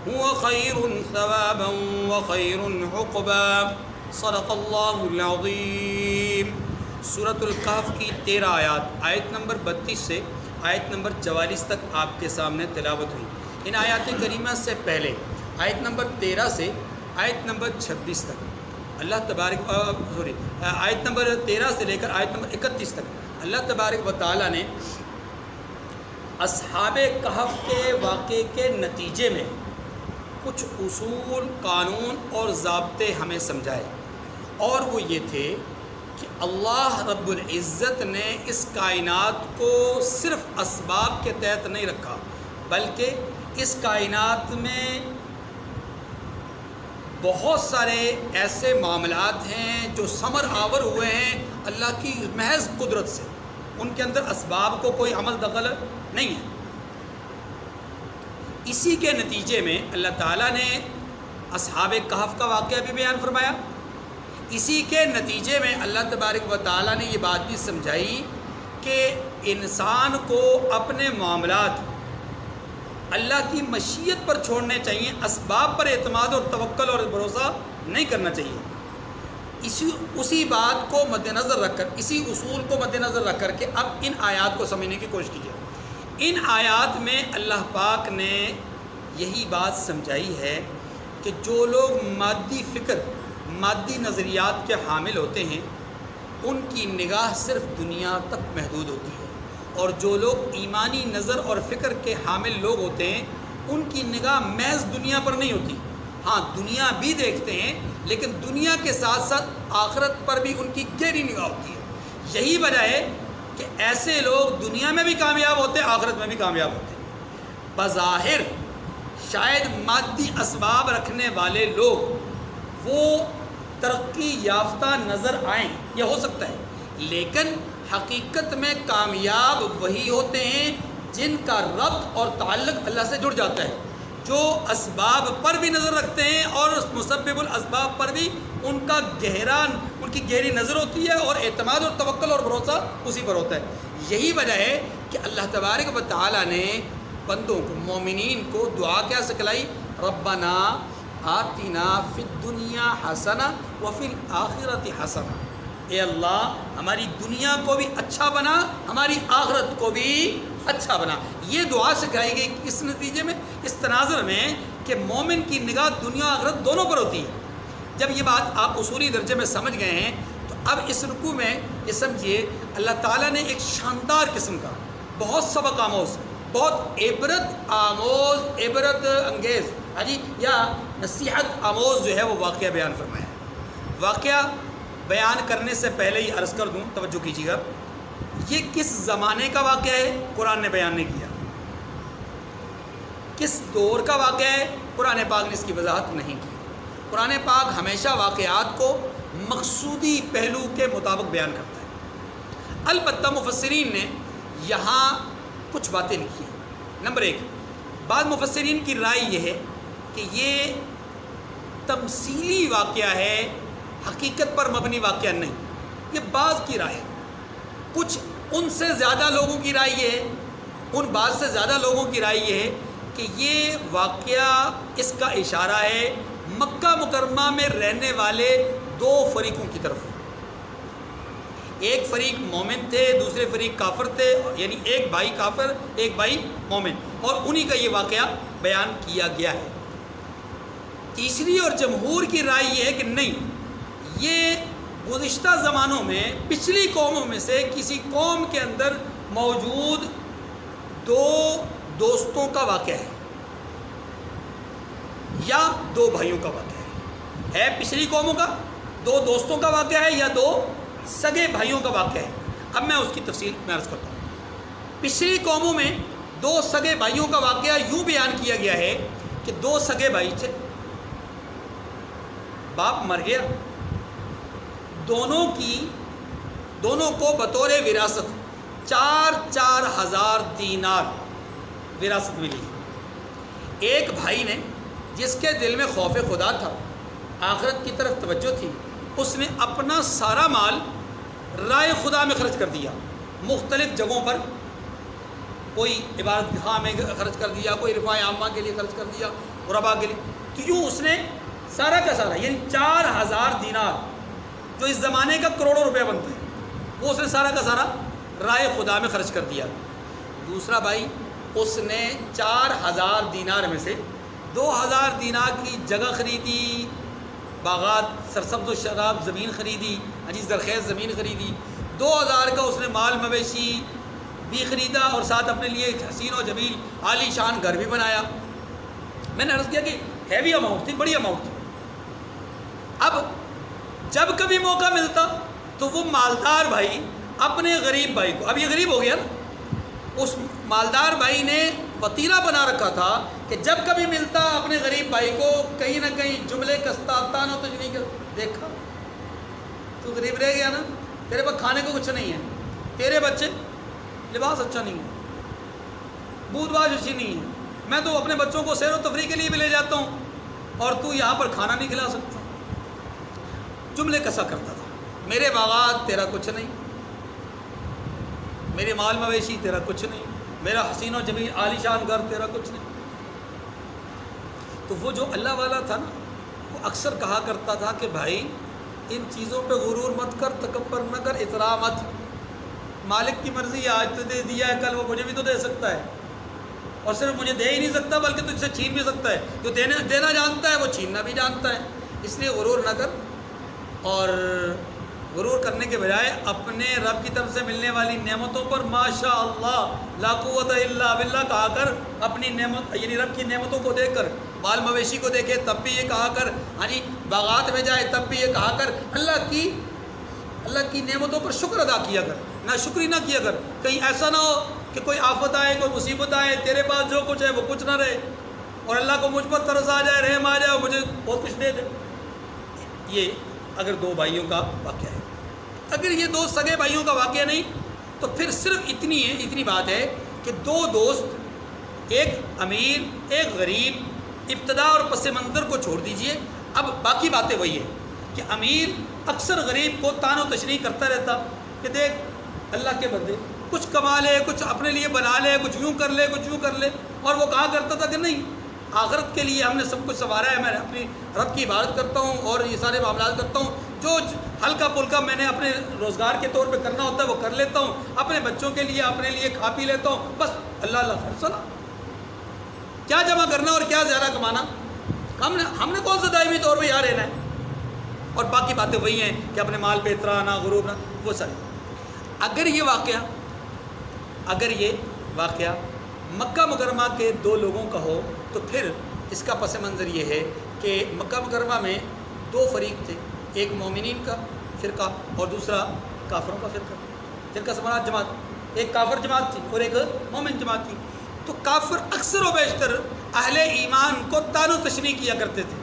هو خير ثوابا وخير عقبا. صدق اللہ العظیم. سورۃ الکہف کی 13 آیات، آیت نمبر 32 سے آیت نمبر 44 تک آپ کے سامنے تلاوت ہوئی. ان آیات کریمہ سے پہلے آیت نمبر 13 سے آیت نمبر 26 تک اللہ تبارک آیت نمبر 13 سے لے کر آیت نمبر 31 تک اللہ تبارک و تعالیٰ نے اصحاب کہف کے واقعے کے نتیجے میں کچھ اصول، قانون اور ضابطے ہمیں سمجھائے، اور وہ یہ تھے کہ اللہ رب العزت نے اس کائنات کو صرف اسباب کے تحت نہیں رکھا، بلکہ اس کائنات میں بہت سارے ایسے معاملات ہیں جو ثمر آور ہوئے ہیں اللہ کی محض قدرت سے، ان کے اندر اسباب کو کوئی عمل دخل نہیں ہے۔ اسی کے نتیجے میں اللہ تعالیٰ نے اصحاب کہف کا واقعہ بھی بیان فرمایا۔ اسی کے نتیجے میں اللہ تبارک و تعالیٰ نے یہ بات بھی سمجھائی کہ انسان کو اپنے معاملات اللہ کی مشیت پر چھوڑنے چاہیے، اسباب پر اعتماد اور توکل اور بھروسہ نہیں کرنا چاہیے۔ اسی بات کو مد نظر رکھ کر، اسی اصول کو مد نظر رکھ کر کے اب ان آیات کو سمجھنے کی کوشش کیجیے۔ ان آیات میں اللہ پاک نے یہی بات سمجھائی ہے کہ جو لوگ مادی فکر، مادی نظریات کے حامل ہوتے ہیں ان کی نگاہ صرف دنیا تک محدود ہوتی ہے، اور جو لوگ ایمانی نظر اور فکر کے حامل لوگ ہوتے ہیں ان کی نگاہ محض دنیا پر نہیں ہوتی، ہاں دنیا بھی دیکھتے ہیں لیکن دنیا کے ساتھ ساتھ آخرت پر بھی ان کی گہری نگاہ ہوتی ہے۔ یہی وجہ ہے کہ ایسے لوگ دنیا میں بھی کامیاب ہوتے ہیں، آخرت میں بھی کامیاب ہوتے ہیں۔ بظاہر شاید مادی اسباب رکھنے والے لوگ وہ ترقی یافتہ نظر آئیں، یہ ہو سکتا ہے، لیکن حقیقت میں کامیاب وہی ہوتے ہیں جن کا ربط اور تعلق اللہ سے جڑ جاتا ہے، جو اسباب پر بھی نظر رکھتے ہیں اور مسبب الاسباب پر بھی ان کی گہری نظر ہوتی ہے، اور اعتماد اور توکل اور بھروسہ اسی پر ہوتا ہے۔ یہی وجہ ہے کہ اللہ تبارک و تعالیٰ نے بندوں کو، مومنین کو دعا کیا سکھلائی؟ ربنا آتنا فی الدنیا حسنہ وفی الآخرۃ حسنہ، اے اللہ ہماری دنیا کو بھی اچھا بنا، ہماری آخرت کو بھی اچھا بنا۔ یہ دعا سکھائی گئی اس نتیجے میں، اس تناظر میں کہ مومن کی نگاہ دنیا آخرت دونوں پر ہوتی ہے۔ جب یہ بات آپ اصولی درجے میں سمجھ گئے ہیں تو اب اس رکوع میں یہ سمجھیے اللہ تعالیٰ نے ایک شاندار قسم کا، بہت سبق آموز، بہت عبرت انگیز یا نصیحت آموز جو ہے وہ واقعہ بیان فرمایا ہے۔ واقعہ بیان کرنے سے پہلے ہی عرض کر دوں، توجہ کیجیے گا، یہ کس زمانے کا واقعہ ہے قرآن نے بیان نہیں کیا، کس دور کا واقعہ ہے قرآن پاک نے اس کی وضاحت نہیں کی۔ قرآن پاک ہمیشہ واقعات کو مقصودی پہلو کے مطابق بیان کرتا ہے۔ البتہ مفسرین نے یہاں کچھ باتیں لکھی ہیں۔ نمبر ایک، بعض مفسرین کی رائے یہ ہے کہ یہ تمثیلی واقعہ ہے، حقیقت پر مبنی واقعہ نہیں، یہ بعض کی رائے ہے۔ کچھ ان سے زیادہ لوگوں کی رائے یہ ہے، ان بعض سے زیادہ لوگوں کی رائے یہ ہے کہ یہ واقعہ اس کا اشارہ ہے مکہ مکرمہ میں رہنے والے دو فریقوں کی طرف۔ ایک فریق مومن تھے، دوسرے فریق کافر تھے، یعنی ایک بھائی کافر ایک بھائی مومن، اور انہی کا یہ واقعہ بیان کیا گیا ہے۔ تیسری اور جمہور کی رائے یہ ہے کہ نہیں، یہ گزشتہ زمانوں میں پچھلی قوموں میں سے کسی قوم کے اندر موجود دو دوستوں کا واقعہ ہے یا دو بھائیوں کا واقعہ ہے پچھلی قوموں کا، دو دوستوں کا واقعہ ہے یا دو سگے بھائیوں کا واقعہ ہے۔ اب میں اس کی تفصیل میں عرض کرتا ہوں۔ پچھلی قوموں میں دو سگے بھائیوں کا واقعہ یوں بیان کیا گیا ہے کہ دو سگے بھائی تھے، باپ مر گیا، دونوں کو بطور وراثت 4,000 دینار وراثت ملی۔ ایک بھائی نے، جس کے دل میں خوف خدا تھا، آخرت کی طرف توجہ تھی، اس نے اپنا سارا مال رائے خدا میں خرچ کر دیا، مختلف جگہوں پر، کوئی عبادت گاہ میں خرچ کر دیا، کوئی رفاع عامہ کے لیے خرچ کر دیا، غربا کے لیے، تو یوں اس نے سارا کا سارا، یعنی 4,000 دینار جو اس زمانے کا کروڑوں روپے بنتا ہے، وہ اس نے سارا کا سارا رائے خدا میں خرچ کر دیا۔ دوسرا بھائی، اس نے 4,000 دینار میں سے 2,000 دینار کی جگہ خریدی، باغات، سرسبز و شاداب زمین خریدی، زرخیز زمین خریدی، 2000 کا اس نے مال مویشی بھی خریدا اور ساتھ اپنے لیے ایک حسین و جمیل عالی شان گھر بھی بنایا. میں نے عرض کیا کہ ہیوی اماؤنٹ تھی, بڑی اماؤنٹ تھی. اب جب کبھی موقع ملتا تو وہ مالدار بھائی اپنے غریب بھائی کو, اب یہ غریب ہو گیا نا, اس مالدار بھائی نے وتیرہ بنا رکھا تھا کہ جب کبھی ملتا اپنے غریب بھائی کو کہیں نہ کہیں جملے کستا تانا تو نہیں کر, دیکھا تو غریب رہ گیا نا, تیرے پاس کھانے کو کچھ نہیں ہے, تیرے بچے لباس اچھا نہیں ہے, بود باش اچھی نہیں ہے, میں تو اپنے بچوں کو سیر و تفریح کے لیے بھی لے جاتا ہوں اور تو یہاں پر کھانا نہیں کھلا سکتا. جملے کسا کرتا تھا, میرے باغات تیرا کچھ نہیں, میرے مال مویشی تیرا کچھ نہیں, میرا حسین و جمیل عالی شان گھر تیرا کچھ نہیں. تو وہ جو اللہ والا تھا نا, وہ اکثر کہا کرتا تھا کہ بھائی ان چیزوں پہ غرور مت کر, تکبر نہ کر, اطراء مت. مالک کی مرضی ہے, آج تو دے دیا ہے, کل وہ مجھے بھی تو دے سکتا ہے, اور صرف مجھے دے ہی نہیں سکتا بلکہ تجھ سے چھین بھی سکتا ہے. جو دینا جانتا ہے وہ چھیننا بھی جانتا ہے. اس لیے غرور نہ کر, اور غرور کرنے کے بجائے اپنے رب کی طرف سے ملنے والی نعمتوں پر ماشاء اللہ لا قوت الا باللہ کہا کر, اپنی نعمت یعنی رب کی نعمتوں کو دیکھ کر, مال مویشی کو دیکھے تب بھی یہ کہا کر, ہاں جی باغات میں جائے تب بھی یہ کہا کر, اللہ کی نعمتوں پر شکر ادا کیا کر, نہ شکری نہ کیا کر. کہیں ایسا نہ ہو کہ کوئی آفت آئے, کوئی مصیبت آئے, تیرے پاس جو کچھ ہے وہ کچھ نہ رہے, اور اللہ کو مجھ پر ترس آ جائے, رحم آ جائے اور مجھے بہت کچھ دے دے. یہ اگر دو بھائیوں کا واقعہ ہے. اگر یہ دو سگے بھائیوں کا واقعہ نہیں تو پھر صرف اتنی بات ہے کہ دو دوست, ایک امیر ایک غریب, ابتدا اور پس منظر کو چھوڑ دیجئے, اب باقی باتیں وہی ہے کہ امیر اکثر غریب کو تان و تشریح کرتا رہتا کہ دیکھ اللہ کے بندے کچھ کما لے, کچھ اپنے لیے بنا لے, کچھ یوں کر لے, کچھ یوں کر لے, اور وہ کہا کرتا تھا کہ نہیں, آخرت کے لیے ہم نے سب کچھ سنوارا ہے, میں اپنی رب کی عبادت کرتا ہوں اور یہ سارے معاملات کرتا ہوں, جو ہلکا پھلکا میں نے اپنے روزگار کے طور پہ کرنا ہوتا ہے وہ کر لیتا ہوں, اپنے بچوں کے لیے اپنے لیے کھا پی لیتا ہوں, بس اللہ فیصلہ. کیا جمع کرنا اور کیا زیادہ کمانا, ہم نے کون سا دائمی طور پہ یہاں رہنا ہے, اور باقی باتیں وہی ہیں کہ اپنے مال پہ اطراء نہ, غرور نہ, وہ سارے. اگر یہ واقعہ مکہ مکرمہ کے دو لوگوں کا ہو تو پھر اس کا پس منظر یہ ہے کہ مکہ مکرمہ میں دو فریق تھے, ایک مومنین کا فرقہ اور دوسرا کافروں کا فرقہ. فرقہ سماعت جماعت, ایک کافر جماعت تھی اور ایک مومن جماعت تھی. تو کافر اکثر و بیشتر اہل ایمان کو تان و تشریح کیا کرتے تھے,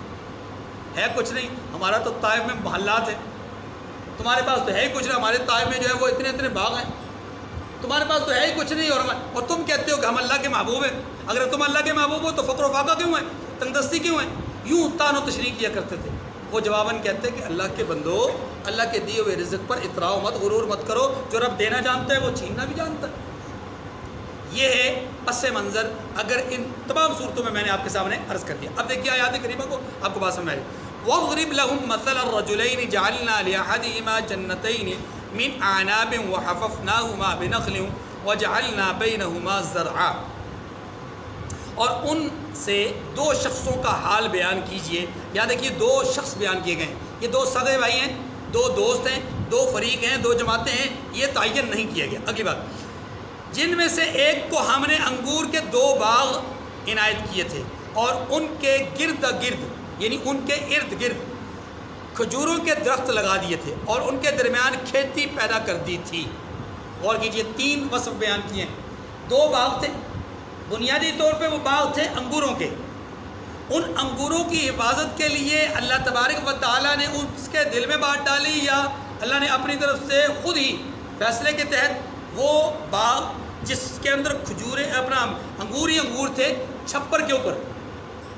ہے کچھ نہیں, ہمارا تو طائف میں محلات ہیں, تمہارے پاس تو ہے ہی کچھ نہیں, ہمارے طائف میں جو ہے وہ اتنے باغ ہیں, تمہارے پاس تو ہے ہی کچھ نہیں, اور تم کہتے ہو کہ ہم اللہ کے محبوب ہیں. اگر تم اللہ کے محبوب ہو تو فقر و فاقہ کیوں ہے, تنگدستی کیوں ہے, یوں تان و تشریح کیا کرتے تھے. وہ جواباً کہتے کہ اللہ کے بندو, اللہ کے دیے ہوئے رزق پر اطراء مت, غرور مت کرو, جو رب دینا جانتا ہے وہ چھیننا بھی جانتا ہے. یہ ہے پس منظر اگر ان تمام صورتوں میں نے آپ کے سامنے عرض کر دیا. اب دیکھیے آیات کریمہ کو, آپ کو بات سمجھ آئے. وَاضْرِبْ لَهُمْ مَثَلَ الرَّجُلَيْنِ جَعَلْنَا لِأَحَدِهِمَا جَنَّتَيْنِ مِنْ أَعْنَابٍ وَحَفَفْنَاهُمَا بِنَخْلٍ وَجَعَلْنَا بَيْنَهُمَا زَرْعًا. اور ان سے دو شخصوں کا حال بیان کیجئے. یاد دیکھیے دو شخص بیان کیے گئے ہیں, یہ دو سگے بھائی ہیں, دو دوست ہیں, دو فریق ہیں, دو جماعتیں ہیں, یہ تعین نہیں کیا گیا. اگلی بات, جن میں سے ایک کو ہم نے انگور کے دو باغ عنایت کیے تھے اور ان کے گرد گرد یعنی ان کے ارد گرد کھجوروں کے درخت لگا دیے تھے اور ان کے درمیان کھیتی پیدا کر دی تھی. غور کیجئے, تین وصف بیان کیے ہیں. دو باغ تھے, بنیادی طور پہ وہ باغ تھے انگوروں کے. ان انگوروں کی حفاظت کے لیے اللہ تبارک و تعالیٰ نے اس کے دل میں بات ڈالی, یا اللہ نے اپنی طرف سے خود ہی فیصلے کے تحت وہ باغ جس کے اندر کھجوریں اپنا انگور ہی انگور تھے, چھپر کے اوپر,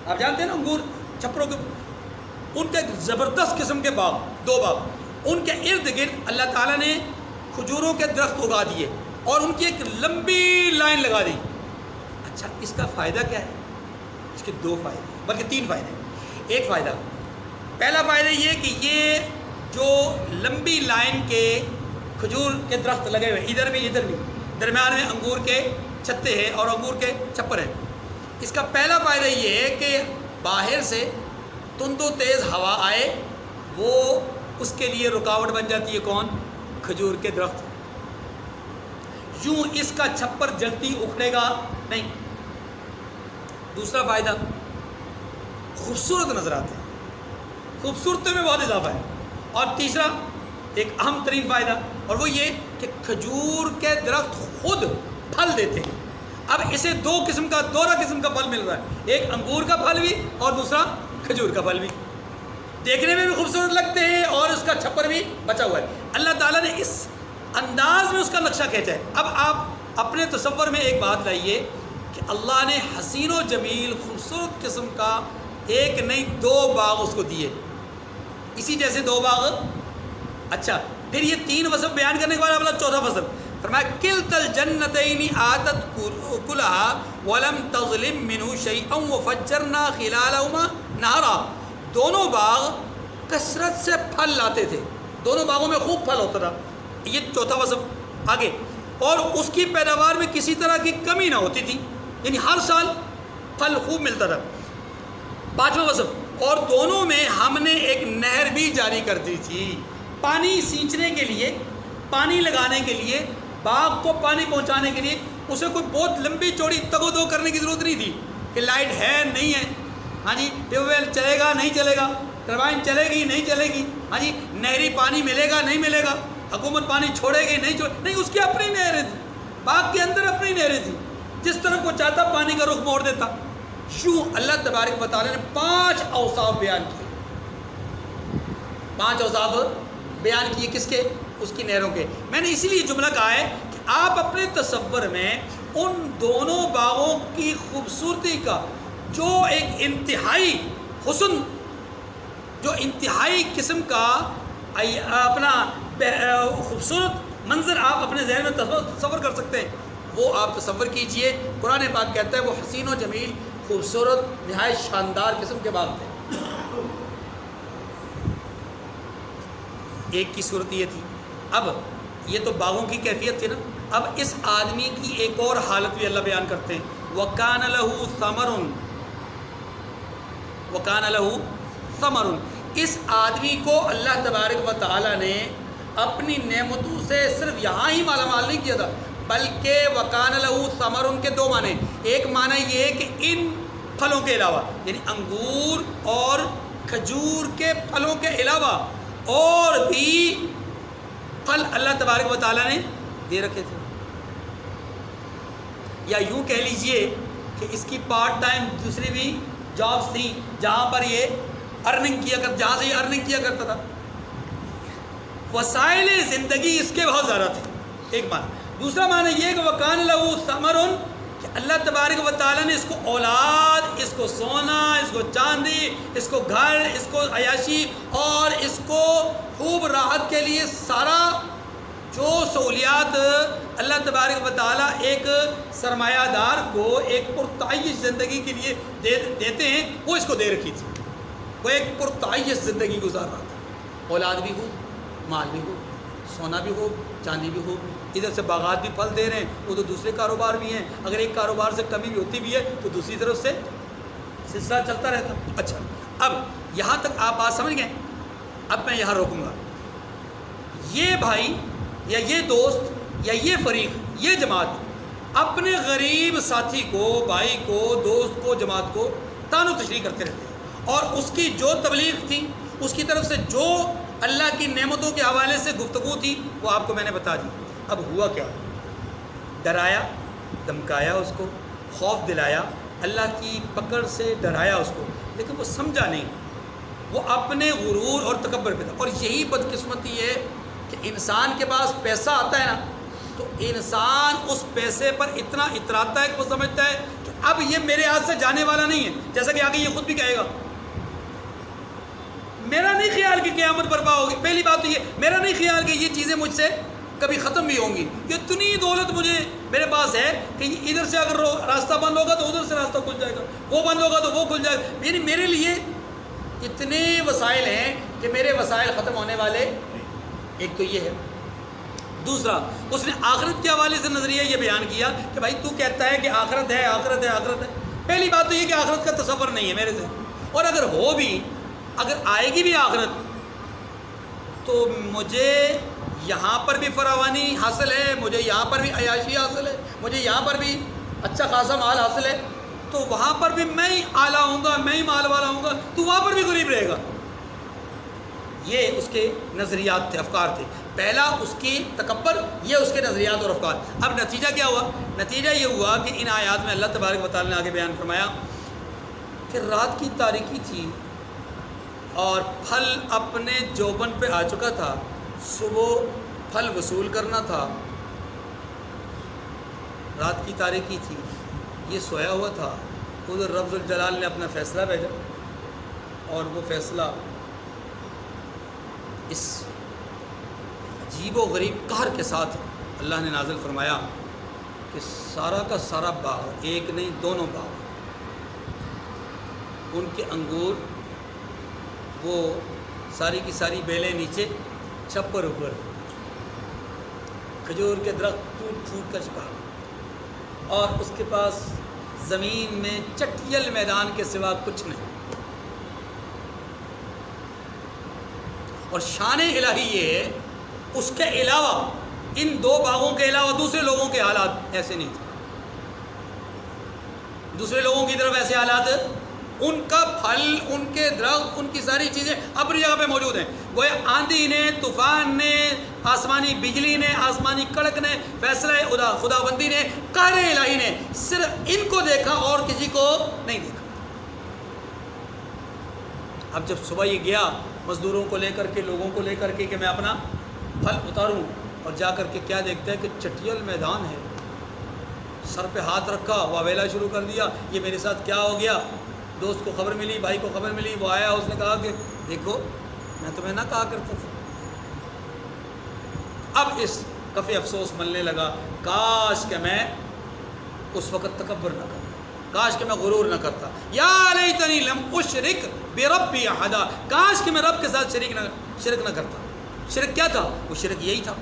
آپ جانتے ہیں نا انگور چھپروں کے اوپر, ان کے زبردست قسم کے باغ, دو باغ, ان کے ارد گرد اللہ تعالیٰ نے کھجوروں کے درخت اگا دیے اور ان کی ایک لمبی لائن لگا دی. اچھا, اس کا فائدہ کیا ہے؟ اس کے دو فائدے, بلکہ تین فائدے. ایک فائدہ, پہلا فائدہ یہ کہ یہ جو لمبی لائن کے کھجور کے درخت لگے ہوئے, ادھر بھی درمیان میں انگور کے چھتے ہیں اور انگور کے چھپر ہیں, اس کا پہلا فائدہ یہ ہے کہ باہر سے تند و تیز ہوا آئے, وہ اس کے لیے رکاوٹ بن جاتی ہے. کون؟ کھجور کے درخت. یوں اس کا چھپر جلدی اکھڑے گا نہیں۔ دوسرا فائدہ، خوبصورت نظر آتے ہیں، خوبصورتی میں بہت اضافہ ہے۔ اور تیسرا ایک اہم ترین فائدہ، اور وہ یہ کہ کھجور کے درخت خود پھل دیتے ہیں۔ اب اسے دو قسم کا پھل مل رہا ہے، ایک انگور کا پھل بھی اور دوسرا کھجور کا پھل بھی، دیکھنے میں بھی خوبصورت لگتے ہیں اور اس کا چھپر بھی بچا ہوا ہے۔ اللہ تعالیٰ نے اس انداز میں اس کا نقشہ کھینچا ہے۔ اب آپ اپنے تصور میں ایک بات لائیے کہ اللہ نے حسین و جمیل خوبصورت قسم کا ایک نہیں 2 باغ اس کو دیے، اسی جیسے 2 باغ۔ اچھا، پھر یہ 3 وصف بیان کرنے کے بعد اپنا چوتھا وصف فرمایا کلتا الجنتین آتت کلہا ولم تظلم منہ شیئا وفجرنا خلالہما نہرا۔ دونوں باغ کثرت سے پھل لاتے تھے، دونوں باغوں میں خوب پھل ہوتا تھا، یہ چوتھا وصف آگے۔ اور اس کی پیداوار میں کسی طرح کی کمی نہ ہوتی تھی، یعنی ہر سال پھل خوب ملتا تھا۔ 5واں وصف، اور دونوں میں ہم نے ایک نہر بھی جاری کر دی تھی، پانی سینچنے کے لیے، پانی لگانے کے لیے، باغ کو پانی پہنچانے کے لیے اسے کوئی بہت لمبی چوڑی تگ و دو کرنے کی ضرورت نہیں تھی کہ لائٹ ہے نہیں ہے، ہاں جی ٹیوب ویل چلے گا نہیں چلے گا، ٹربائن چلے گی نہیں چلے گی، ہاں جی نہری پانی ملے گا نہیں ملے گا، حکومت پانی چھوڑے گی نہیں، اس کی اپنی نہریں تھیں، باغ کے اندر اپنی نہریں تھیں، جس طرف وہ چاہتا پانی کا رخ موڑ دیتا۔ یوں اللہ تبارک و تعالیٰ نے 5 اوصاف بیان کیے، 5 اوصاف بیان کیے کس کے؟ اس کی نہروں کے۔ میں نے اسی لیے جملہ کہا ہے کہ آپ اپنے تصور میں ان دونوں باغوں کی خوبصورتی کا جو ایک انتہائی حسن، جو انتہائی قسم کا اپنا خوبصورت منظر آپ اپنے ذہن میں تصور کر سکتے ہیں، وہ آپ تصور کیجئے۔ قرآن پاک کہتا ہے وہ حسین و جمیل، خوبصورت، نہایت شاندار قسم کے باغ تھے۔ ایک کی صورت یہ تھی۔ اب یہ تو باغوں کی کیفیت تھی نا، اب اس آدمی کی ایک اور حالت بھی اللہ بیان کرتے ہیں، وَكَانَ لَهُ ثَمَرٌ، وَكَانَ لَهُ ثَمَرٌ۔ اس آدمی کو اللہ تبارک و تعالیٰ نے اپنی نعمتوں سے صرف یہاں ہی مالا مال نہیں کیا تھا، بلکہ وَكَانَ لَهُ ثَمَرٌ کے 2 معنی۔ ایک معنی یہ ہے کہ ان پھلوں کے علاوہ، یعنی انگور اور کھجور کے پھلوں کے علاوہ اور بھی پھل اللہ تبارک و تعالیٰ نے دے رکھے تھے، یا یوں کہہ لیجئے کہ اس کی پارٹ ٹائم دوسری بھی جابس تھیں جہاں پر یہ ارننگ کیا کرتا، جہاں سے یہ ارننگ کیا کرتا تھا۔ وسائل زندگی اس کے بہت زیادہ تھے، ایک معنی۔ دوسرا معنی یہ کہ وَكَانَ لَهُ ثَمَرٌ، کہ اللہ تبارک و تعالیٰ نے اس کو اولاد، اس کو سونا، اس کو چاندی، اس کو گھر، اس کو عیاشی اور اس کو خوب راحت کے لیے سارا جو سہولیات اللہ تبارک و تعالیٰ ایک سرمایہ دار کو ایک پرتعیش زندگی کے لیے دیتے ہیں، وہ اس کو دے رکھی تھی۔ وہ ایک پرتعیش زندگی گزار رہا تھا، اولاد بھی ہو، مال بھی ہو، سونا بھی ہو، چاندی بھی ہو، ادھر سے باغات بھی پھل دے رہے ہیں، وہ تو دوسرے کاروبار بھی ہیں، اگر ایک کاروبار سے کمی بھی ہوتی بھی ہے تو دوسری طرف سے سلسلہ چلتا رہتا۔ اچھا، اب یہاں تک آپ بات سمجھ گئے؟ اب میں یہاں روکوں گا۔ یہ بھائی یا یہ دوست یا یہ فریق، یہ جماعت اپنے غریب ساتھی کو، بھائی کو، دوست کو، جماعت کو تان و تشریح کرتے رہتے ہیں، اور اس کی جو تبلیغ تھی، اس کی طرف سے جو اللہ کی نعمتوں کے حوالے سے گفتگو تھی، وہ آپ کو میں نے بتا دی۔ اب ہوا کیا؟ ڈرایا، دھمکایا اس کو، خوف دلایا، اللہ کی پکڑ سے ڈرایا اس کو، لیکن وہ سمجھا نہیں، وہ اپنے غرور اور تکبر پہ تھا۔ اور یہی بدقسمتی ہے کہ انسان کے پاس پیسہ آتا ہے نا، تو انسان اس پیسے پر اتنا اتراتا ہے کہ وہ سمجھتا ہے کہ اب یہ میرے ہاتھ سے جانے والا نہیں ہے، جیسا کہ آگے یہ خود بھی کہے گا۔ میرا نہیں خیال کہ قیامت برپا ہوگی، پہلی بات تو یہ، میرا نہیں خیال کہ یہ چیزیں مجھ سے کبھی ختم بھی ہوں گی، یہ اتنی دولت مجھے میرے پاس ہے کہ ادھر سے اگر راستہ بند ہوگا تو ادھر سے راستہ کھل جائے گا، وہ بند ہوگا تو وہ کھل جائے گا، یعنی میرے لیے اتنے وسائل ہیں کہ میرے وسائل ختم ہونے والے۔ ایک تو یہ ہے۔ دوسرا، اس نے آخرت کے حوالے سے نظریہ یہ بیان کیا کہ بھائی تو کہتا ہے کہ آخرت ہے، آخرت ہے، آخرت ہے۔ پہلی بات تو یہ کہ آخرت کا تصور نہیں ہے میرے سے، اور اگر ہو بھی، اگر آئے گی بھی آخرت، تو مجھے یہاں پر بھی فراوانی حاصل ہے، مجھے یہاں پر بھی عیاشی حاصل ہے، مجھے یہاں پر بھی اچھا خاصا مال حاصل ہے، تو وہاں پر بھی میں ہی اعلیٰ ہوں گا، میں ہی مال والا ہوں گا، تو وہاں پر بھی غریب رہے گا۔ یہ اس کے نظریات تھے، افکار تھے۔ پہلا اس کی تکبر، یہ اس کے نظریات اور افکار۔ اب نتیجہ کیا ہوا؟ نتیجہ یہ ہوا کہ ان آیات میں اللہ تبارک و تعالیٰ نے آگے بیان فرمایا کہ رات کی تاریکی تھی اور پھل اپنے جوبن پہ آ چکا تھا، صبح پھل وصول کرنا تھا۔ رات کی تاریکی تھی، یہ سویا ہوا تھا، ادھر رب الجلال نے اپنا فیصلہ بھیجا، اور وہ فیصلہ اس عجیب و غریب قہر کے ساتھ اللہ نے نازل فرمایا کہ سارا کا سارا باغ، ایک نہیں دونوں باغ، ان کے انگور، وہ ساری کی ساری بیلیں نیچے، چھپر اوپر، کھجور کے درخت ٹوٹ پھوٹ کا شکار، اور اس کے پاس زمین میں چٹیل میدان کے سوا کچھ نہیں۔ اور شان الہی یہ ہے، اس کے علاوہ، ان دو باغوں کے علاوہ دوسرے لوگوں کے حالات ایسے نہیں تھے۔ دوسرے لوگوں کی طرف ایسے حالات، ان کا پھل، ان کے درخت، ان کی ساری چیزیں اپنی جگہ پہ موجود ہیں۔ گویا آندھی نے، طوفان نے، آسمانی بجلی نے، آسمانی کڑک نے، فیصلہ خداوندی نے، قہر الہی نے صرف ان کو دیکھا اور کسی کو نہیں دیکھا۔ اب جب صبح یہ گیا مزدوروں کو لے کر کے، لوگوں کو لے کر کے کہ میں اپنا پھل اتاروں، اور جا کر کے کیا دیکھتا ہے کہ چٹیل میدان ہے، سر پہ ہاتھ رکھا، واویلا شروع کر دیا، یہ میرے ساتھ کیا ہو گیا؟ دوست کو خبر ملی، بھائی کو خبر ملی، وہ آیا، اس نے کہا کہ دیکھو میں تمہیں نہ کہا کرتا تھا۔ اب اس کفِ افسوس ملنے لگا، کاش کہ میں اس وقت تکبر نہ کرتا، کاش کہ میں غرور نہ کرتا، یا لیتنی لم اشرک بربی احدا، کاش کہ میں رب کے ساتھ شرک نہ کرتا۔ شرک کیا تھا؟ وہ شرک یہی تھا،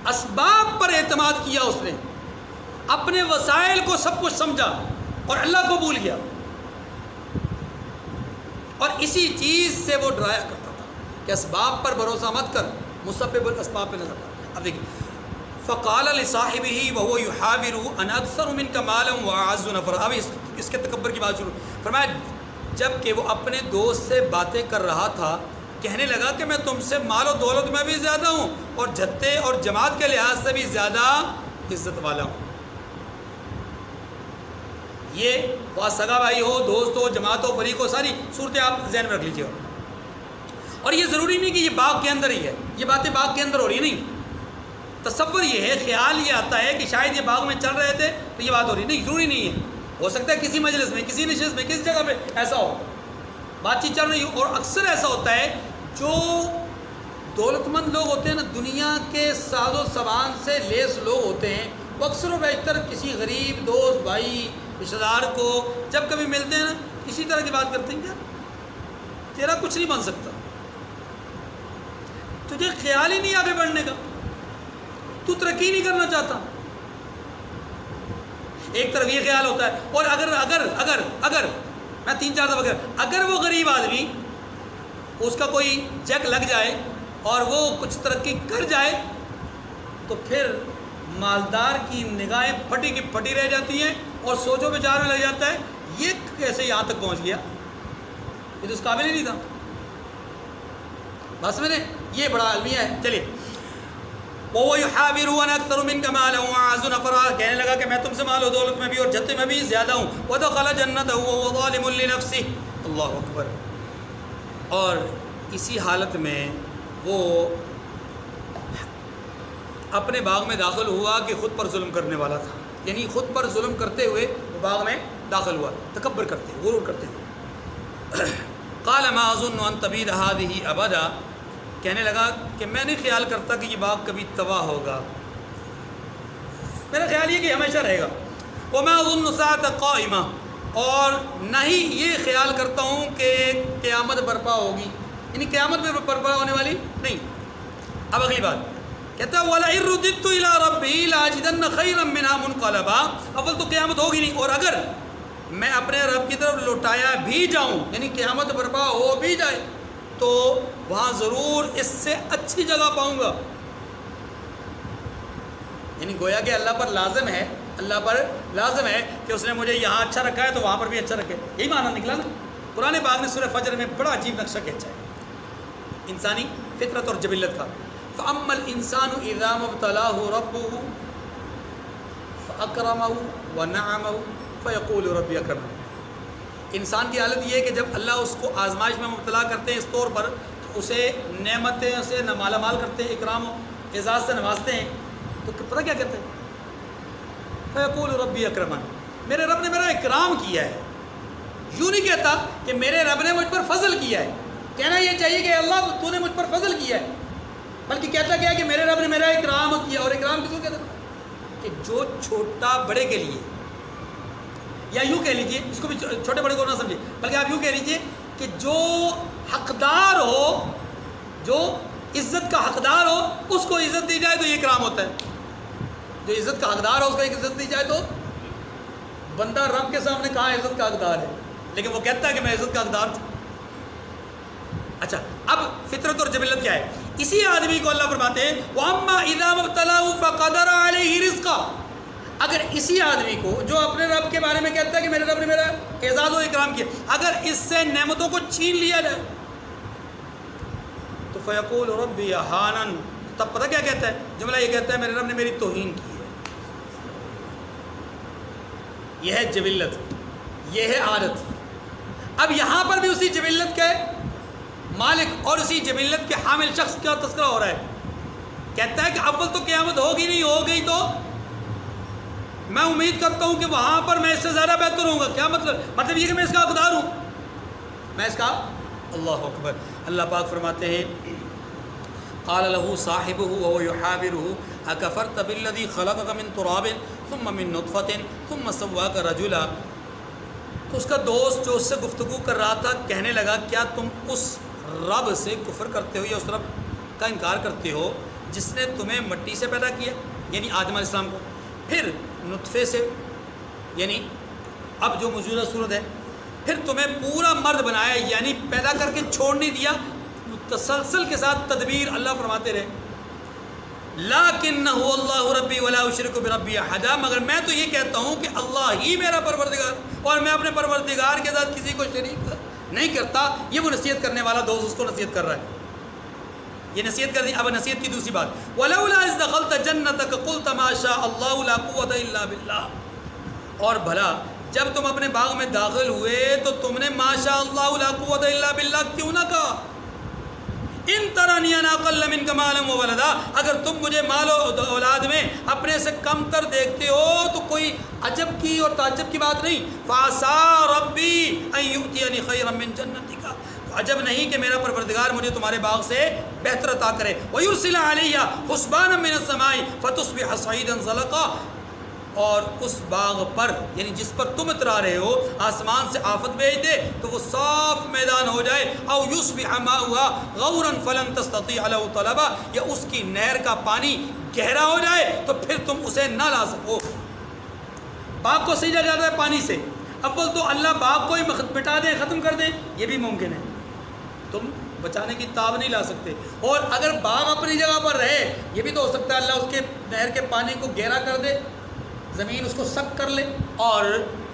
اسباب پر اعتماد کیا اس نے، اپنے وسائل کو سب کچھ سمجھا اور اللہ کو بھول گیا، اور اسی چیز سے وہ ڈرایا کرتا تھا کہ اسباب پر بھروسہ مت کر، مسبب الاسباب پہ نظر کر۔ اب دیکھیں، فقال لصاحبہ وهو يحاوره انا اکثر منك مالا واعز نفرا۔ اب اس کے تکبر کی بات شروع، فرمایا جب کہ وہ اپنے دوست سے باتیں کر رہا تھا، کہنے لگا کہ میں تم سے مال و دولت میں بھی زیادہ ہوں اور جتھے اور جماعت کے لحاظ سے بھی زیادہ عزت والا ہوں۔ یہ خواہ سگا بھائی ہو، دوست ہو، جماعت ہو، فریق ہو، ساری صورتیں آپ ذہن میں رکھ لیجیے گا۔ اور یہ ضروری نہیں کہ یہ باغ کے اندر ہی ہے، یہ باتیں باغ کے اندر ہو رہی نہیں، تصور یہ ہے، خیال یہ آتا ہے کہ شاید یہ باغ میں چل رہے تھے تو یہ بات ہو رہی نہیں، ضروری نہیں ہے، ہو سکتا ہے کسی مجلس میں، کسی نشست میں، کسی جگہ پہ ایسا ہو، بات چیت چل رہی ہو۔ اور اکثر ایسا ہوتا ہے جو دولت مند لوگ ہوتے ہیں نا، دنیا کے ساز و سامان سے لیس لوگ ہوتے ہیں، وہ اکثر و بیشتر کسی غریب دوست، بھائی، رشتہ دار کو جب کبھی ملتے ہیں نا، اسی طرح کی بات کرتے ہیں کہ تیرا کچھ نہیں بن سکتا، تجھے خیال ہی نہیں آگے بڑھنے کا، تو ترقی نہیں کرنا چاہتا۔ ایک طرف یہ خیال ہوتا ہے، اور اگر میں 3-4 دفعہ اگر وہ غریب آدمی، اس کا کوئی چیک لگ جائے اور وہ کچھ ترقی کر جائے تو پھر مالدار کی نگاہیں پھٹی کی پھٹی رہ جاتی ہیں اور سوچو بچار میں لگ جاتا ہے یہ کیسے یہاں تک پہنچ گیا، یہ تو اس قابل ہی نہیں تھا۔ بس میں نے یہ بڑا المیہ ہے۔ چلیے، وہ يحاوره انا اکثر منك مالا واعز نفرا، کہنے لگا کہ میں تم سے مال و دولت میں بھی اور جتے میں بھی زیادہ ہوں۔ ودخل جنته وهو ظالم لنفسه، اللہ اکبر۔ اور اسی حالت میں وہ اپنے باغ میں داخل ہوا کہ خود پر ظلم کرنے والا تھا، یعنی خود پر ظلم کرتے ہوئے وہ باغ میں داخل ہوا، تکبر کرتے، غرور کرتے ہوئے۔ قال ما اظن ان تبید هذه ابدا، کہنے لگا کہ میں نہیں خیال کرتا کہ یہ باغ کبھی تباہ ہوگا، میرا خیال یہ کہ ہمیشہ رہے گا۔ وما اظن الساعة قائمة، اور نہ ہی یہ خیال کرتا ہوں کہ قیامت برپا ہوگی، یعنی قیامت میں برپا ہونے والی نہیں۔ اب اگلی بات کہتا ہے وَلَئِن رُدِدتُّ إِلَىٰ رَبِّي لَأَجِدَنَّ خَيْرًا مِّنْهَا مُنْقَلَبًا، اول تو قیامت ہوگی نہیں، اور اگر میں اپنے رب کی طرف لوٹایا بھی جاؤں، یعنی قیامت برپا ہو بھی جائے، تو وہاں ضرور اس سے اچھی جگہ پاؤں گا۔ یعنی گویا کہ اللہ پر لازم ہے کہ اس نے مجھے یہاں اچھا رکھا ہے تو وہاں پر بھی اچھا رکھے. یہی معنی نکلا نا. قرآن پاک نے سورہ فجر میں بڑا عجیب نقشہ کھینچا ہے انسانی فطرت اور جبلت کا. فَأَمَّا الْإِنسَانُ إِذَا مَا ابْتَلَاهُ رَبُّهُ فَأَكْرَمَهُ وَنَعَمَهُ فَيَقُولُ رَبِّي أَكْرَمَنِ. انسان کی حالت یہ ہے کہ جب اللہ اس کو آزمائش میں مبتلا کرتے ہیں اس طور پر اسے نعمتیں سے مالا مال کرتے ہیں, اکرام و اعزاز سے نوازتے ہیں, تو پتہ کیا کہتے ہیں؟ فَيَقُولُ رَبِّي أَكْرَمَنِ. میرے رب نے میرا اکرام کیا ہے. یوں نہیں کہتا کہ میرے رب نے مجھ پر فضل کیا ہے. کہنا یہ چاہیے کہ اللہ تو نے مجھ پر فضل کیا ہے, بلکہ کہتا کیا کہ میرے رب نے میرا اکرام کیا. اور اکرام کس کو کہتے ہیں؟ کہ جو چھوٹا بڑے کے لیے, یا یوں کہہ لیجئے, اس کو بھی چھوٹے بڑے کو نہ سمجھے, بلکہ آپ یوں کہہ لیجئے کہ جو حقدار ہو, جو عزت کا حقدار ہو, اس کو عزت دی جائے تو یہ اکرام ہوتا ہے. جو عزت کا حقدار ہو اس کو ایک عزت دی جائے تو بندہ رب کے سامنے کہاں عزت کا حقدار ہے, لیکن وہ کہتا ہے کہ میں عزت کا حقدار تھا. اچھا, اب فطرت اور جبلت کیا ہے؟ اسی آدمی کو اللہ فرماتے ہیں وَأَمَّا إِذَا مَا ابْتَلَاهُ فَقَدَرَ عَلَيْهِ رِزْقَهُ. اگر اسی آدمی کو جو اپنے رب کے بارے میں کہتا ہے کہ میرے رب نے میرا اعزاز و اکرام کیا, اگر اس سے نعمتوں کو چھین لیا جائے تو فَيَقُولُ رَبِّي أَهَانَنِ. تب پتہ کیا کہتا ہے؟ جملہ یہ کہتا ہے میرے رب نے میری توہین کی ہے. یہ ہے جبلت, یہ ہے عادت. اب یہاں پر بھی اسی جبلت کے مالک اور اسی جبلت کے حامل شخص کا تذکرہ ہو رہا ہے. کہتا ہے کہ اول تو قیامت ہوگی نہیں, ہو گئی تو میں امید کرتا ہوں کہ وہاں پر میں اس سے زیادہ بہتر ہوں گا. کیا مطلب؟ مطلب یہ کہ میں اس کا حقدار ہوں, میں اس کا. اللہ اکبر. اللہ پاک فرماتے ہیں قال له صاحبه وهو يحاوره اكفرت بالذي خلقك من تراب ثم من نطفة ثم سواك رجلا. تو اس کا دوست جو اس سے گفتگو کر رہا تھا کہنے لگا کیا تم اس رب سے کفر کرتے ہو یا اس رب کا انکار کرتے ہو جس نے تمہیں مٹی سے پیدا کیا, یعنی آدم علیہ السلام کو, پھر نطفے سے, یعنی اب جو موجودہ صورت ہے, پھر تمہیں پورا مرد بنایا, یعنی پیدا کر کے چھوڑ نہیں دیا, تسلسل کے ساتھ تدبیر اللہ فرماتے رہے. لَكِنَّهُ اللَّهُ رَبِّي وَلَا أُشْرِكُ بِرَبِّي أَحَدًا. مگر میں تو یہ کہتا ہوں کہ اللہ ہی میرا پروردگار, اور میں اپنے پروردگار کے ساتھ کسی کو شریک نہیں کرتا. یہ وہ نصیحت کرنے والا دوست اس کو نصیحت کر رہا ہے. یہ نصیحت کر دی. اب نصیحت کی دوسری بات, وَلَوْلَا إِذْ دَخَلْتَ جَنَّتَكَ قُلْتَ مَا شَاءَ اللَّهُ لَا قُوَّةَ إِلَّا بِاللَّهِ. اور بھلا جب تم اپنے باغ میں داخل ہوئے تو تم نے ما شاء اللہ لا قوت الا باللہ کیوں نہ کہا؟ ان ترانی انا اقل منک مالا وولدا. اگر تم مجھے مال و اولاد میں اپنے سے کم تر دیکھتے ہو تو کوئی عجب کی اور تعجب کی بات نہیں. فعسى ربی ان یؤتینی خیرا من جنتک. عجب نہیں کہ میرا پروردگار مجھے تمہارے باغ سے بہتر عطا کرے. ویرسل علی حسبانا من السماء فتصبح صعیدا زلقا. اور اس باغ پر, یعنی جس پر تم اترا رہے ہو, آسمان سے آفت بھیج دے تو وہ صاف میدان ہو جائے. او یصبح ماؤها غورا فلن تستطيع له طلبا. یا اس کی نہر کا پانی گہرا ہو جائے تو پھر تم اسے نہ لا سکو. باغ کو سینچا جاتا ہے پانی سے. اول تو اللہ باغ کو ہی مٹا دیں, ختم کر دیں, یہ بھی ممکن ہے, تم بچانے کی تاب نہیں لا سکتے. اور اگر باغ اپنی جگہ پر رہے, یہ بھی تو ہو سکتا ہے اللہ اس کے نہر کے پانی کو گہرا کر دے, زمین اس کو سک کر لے, اور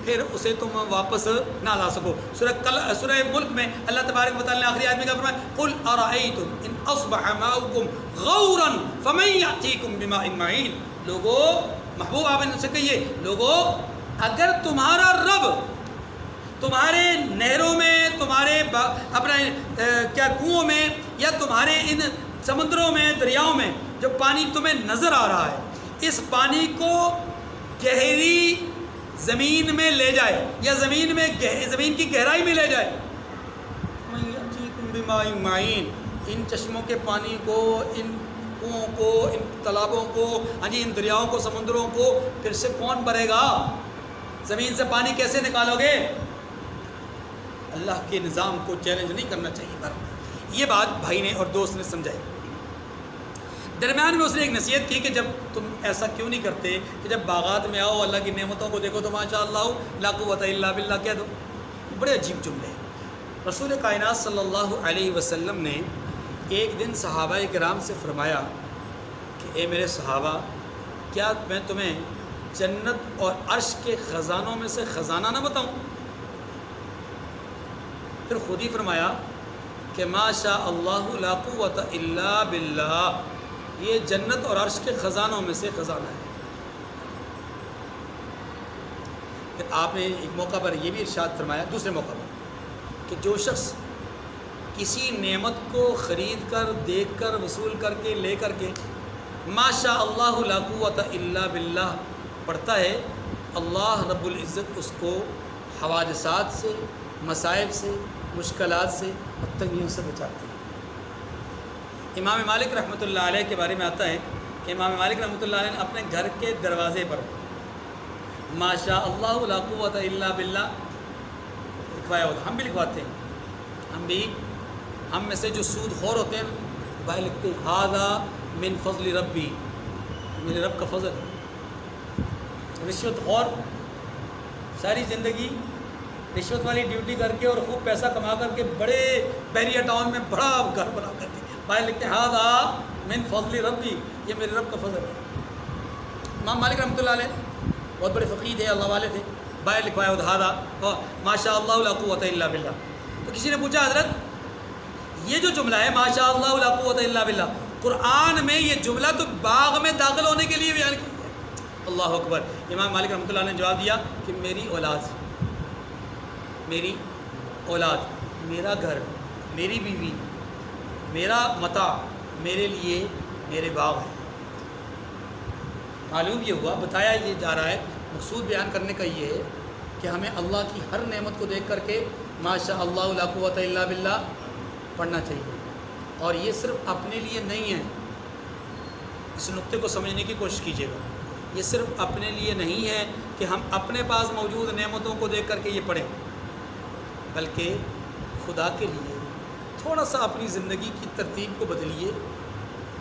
پھر اسے تم واپس نہ لا سکو. سورہ ملک میں اللہ تبارک و تعالیٰ نے آخری آدمی کا فرمایا قل ارأیتم ان اصبح ماؤکم غورا فمن یأتیکم بماء معین. لوگو, محبوب آپ ان سے کہیے, لوگو اگر تمہارا رب تمہارے نہروں میں, تمہارے اپنے کیا کنوؤں میں, یا تمہارے ان سمندروں میں, دریاؤں میں جو پانی تمہیں نظر آ رہا ہے, اس پانی کو گہری زمین میں لے جائے, یا زمین کی گہرائی میں لے جائے, ان چشموں کے پانی کو, ان کنوؤں کو, ان تالابوں کو, ان دریاؤں کو, سمندروں کو پھر سے کون بھرے گا؟ زمین سے پانی کیسے نکالو گے؟ اللہ کے نظام کو چیلنج نہیں کرنا چاہیے. پر یہ بات بھائی نے اور دوست نے سمجھائی. درمیان میں اس نے ایک نصیحت کی کہ جب تم ایسا کیوں نہیں کرتے کہ جب باغات میں آؤ, اللہ کی نعمتوں کو دیکھو تو ماشاء اللہ لا قوت الا باللہ کہہ دو. بڑے عجیب جملے ہیں. رسول کائنات صلی اللہ علیہ وسلم نے ایک دن صحابہ کرام سے فرمایا کہ اے میرے صحابہ, کیا میں تمہیں جنت اور عرش کے خزانوں میں سے خزانہ نہ بتاؤں؟ پھر خود ہی فرمایا کہ ما شاء اللہ لا قوت الا باللہ، یہ جنت اور عرش کے خزانوں میں سے خزانہ ہے۔ پھر آپ نے ایک موقع پر یہ بھی ارشاد فرمایا، دوسرے موقع پر، کہ جو شخص کسی نعمت کو خرید کر، دیکھ کر، وصول کر کے، لے کر کے ما شاء اللہ لا قوت الا باللہ پڑھتا ہے، اللہ رب العزت اس کو حوادثات سے، مصائب سے، مشکلات سے اور تنگیوں سے بچاتے ہیں۔ امام مالک رحمۃ اللہ علیہ کے بارے میں آتا ہے کہ امام مالک رحمۃ اللہ علیہ نے اپنے گھر کے دروازے پر ما شاء اللہ لا قوت الا باللہ لکھوایا ہوتا، ہم بھی لکھواتے ہیں، ہم میں سے جو سود خور ہوتے ہیں بھائی لکھتے ہیں ھذا من فضل ربی، میرے رب کا فضل ہے۔ رشوت خور ساری زندگی رشوت والی ڈیوٹی کر کے اور خوب پیسہ کما کر کے بڑے بیریا ٹاؤن میں بڑا گھر بنا کر کے بھائی لکھتے ہیں ھذا من فضل ربی، یہ میرے رب کا فضل ہے۔ امام مالک رحمۃ اللہ علیہ بہت بڑے فقیر تھے، اللہ والے تھے، باہر لکھوایا ہوتا ھذا ما شاء اللہ لا قوت الا باللہ۔ تو کسی نے پوچھا حضرت یہ جو جملہ ہے ما شاء اللہ لا قوت الا باللہ، قرآن میں یہ جملہ تو باغ میں داخل ہونے کے لیے بیان کیا ہے۔ اللہ اکبر۔ امام مالک رحمۃ اللہ نے جواب دیا کہ میری اولاد، میرا گھر، میری بیوی، میرا متاع میرے لیے میرے باغ ہے۔ معلوم یہ ہوا، بتایا یہ جا رہا ہے، مقصود بیان کرنے کا یہ ہے کہ ہمیں اللہ کی ہر نعمت کو دیکھ کر کے ما شاء اللہ لا قوت الا باللہ پڑھنا چاہیے، اور یہ صرف اپنے لیے نہیں ہے، اس نقطے کو سمجھنے کی کوشش کیجیے گا، یہ صرف اپنے لیے نہیں ہے کہ ہم اپنے پاس موجود نعمتوں کو دیکھ کر کے یہ پڑھیں، بلکہ خدا کے لیے تھوڑا سا اپنی زندگی کی ترتیب کو بدلیے،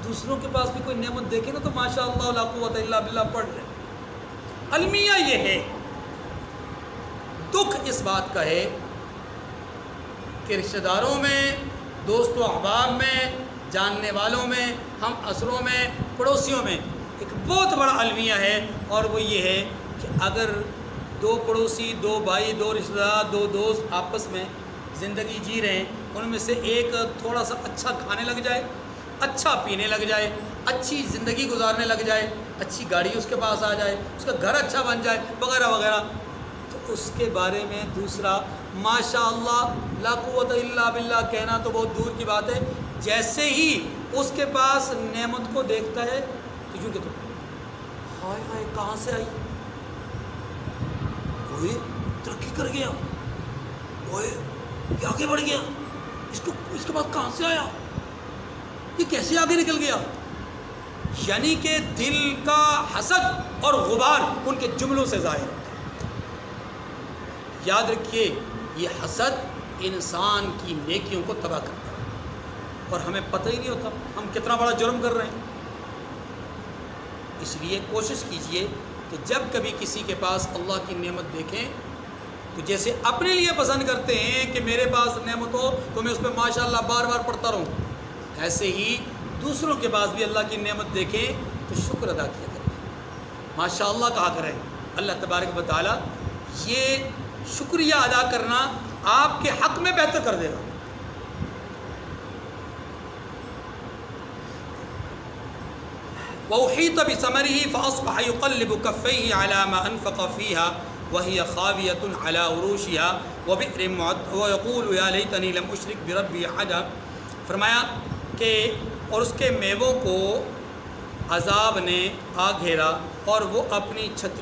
دوسروں کے پاس بھی کوئی نعمت دیکھے نا تو ما شاء اللہ لا قوت الا باللہ پڑھ لیں۔ المیہ یہ ہے، دکھ اس بات کا ہے کہ رشتہ داروں میں، دوست و احباب میں، جاننے والوں میں، ہم اسروں میں، پڑوسیوں میں ایک بہت بڑا المیہ ہے، اور وہ یہ ہے کہ اگر دو پڑوسی، دو بھائی، دو رشتہ دار، دو دوست آپس میں زندگی جی رہے ہیں، ان میں سے ایک تھوڑا سا اچھا کھانے لگ جائے، اچھا پینے لگ جائے، اچھی زندگی گزارنے لگ جائے، اچھی گاڑی اس کے پاس آ جائے، اس کا گھر اچھا بن جائے وغیرہ وغیرہ، تو اس کے بارے میں دوسرا ما شاء اللہ لا قوت الا باللہ کہنا تو بہت دور کی بات ہے، جیسے ہی اس کے پاس نعمت کو دیکھتا ہے تو یوں کہتا ہائے ہائے کہاں سے آئی، کوئی ترقی کر گیا، کوئی یہ آگے بڑھ گیا، اس کے بعد کہاں سے آیا، یہ کیسے آگے نکل گیا، یعنی کہ دل کا حسد اور غبار ان کے جملوں سے ظاہر ہوتا ہے۔ یاد رکھیے یہ حسد انسان کی نیکیوں کو تباہ کرتا ہے، اور ہمیں پتہ ہی نہیں ہوتا ہم کتنا بڑا جرم کر رہے ہیں۔ اس لیے کوشش کیجئے کہ جب کبھی کسی کے پاس اللہ کی نعمت دیکھیں تو جیسے اپنے لیے پسند کرتے ہیں کہ میرے پاس نعمت ہو تو میں اس پہ ماشاءاللہ بار بار پڑھتا رہوں، ایسے ہی دوسروں کے پاس بھی اللہ کی نعمت دیکھیں تو شکر ادا کیا کریں، ماشاءاللہ کہا کریں۔ اللہ تبارک و تعالیٰ یہ شکریہ ادا کرنا آپ کے حق میں بہتر کر دے گا۔ وَأُحِيطَ بِثَمَرِهِ فَأَصْبَحَ يُقَلِّبُ كَفَّيْهِ عَلَى مَا أَنفَقَ فِيهَا وَهِيَ خَاوِيَةٌ عَلَى عُرُوشِهَا وَبِئْرٍ وَيَقُولُ يَا لَيْتَنِي لَمْ أُشْرِكْ بِرَبِّي أَحَدًا۔ فرمایا کہ اور اس کے میووں کو عذاب نے آ گھیرا اور وہ اپنی چھتری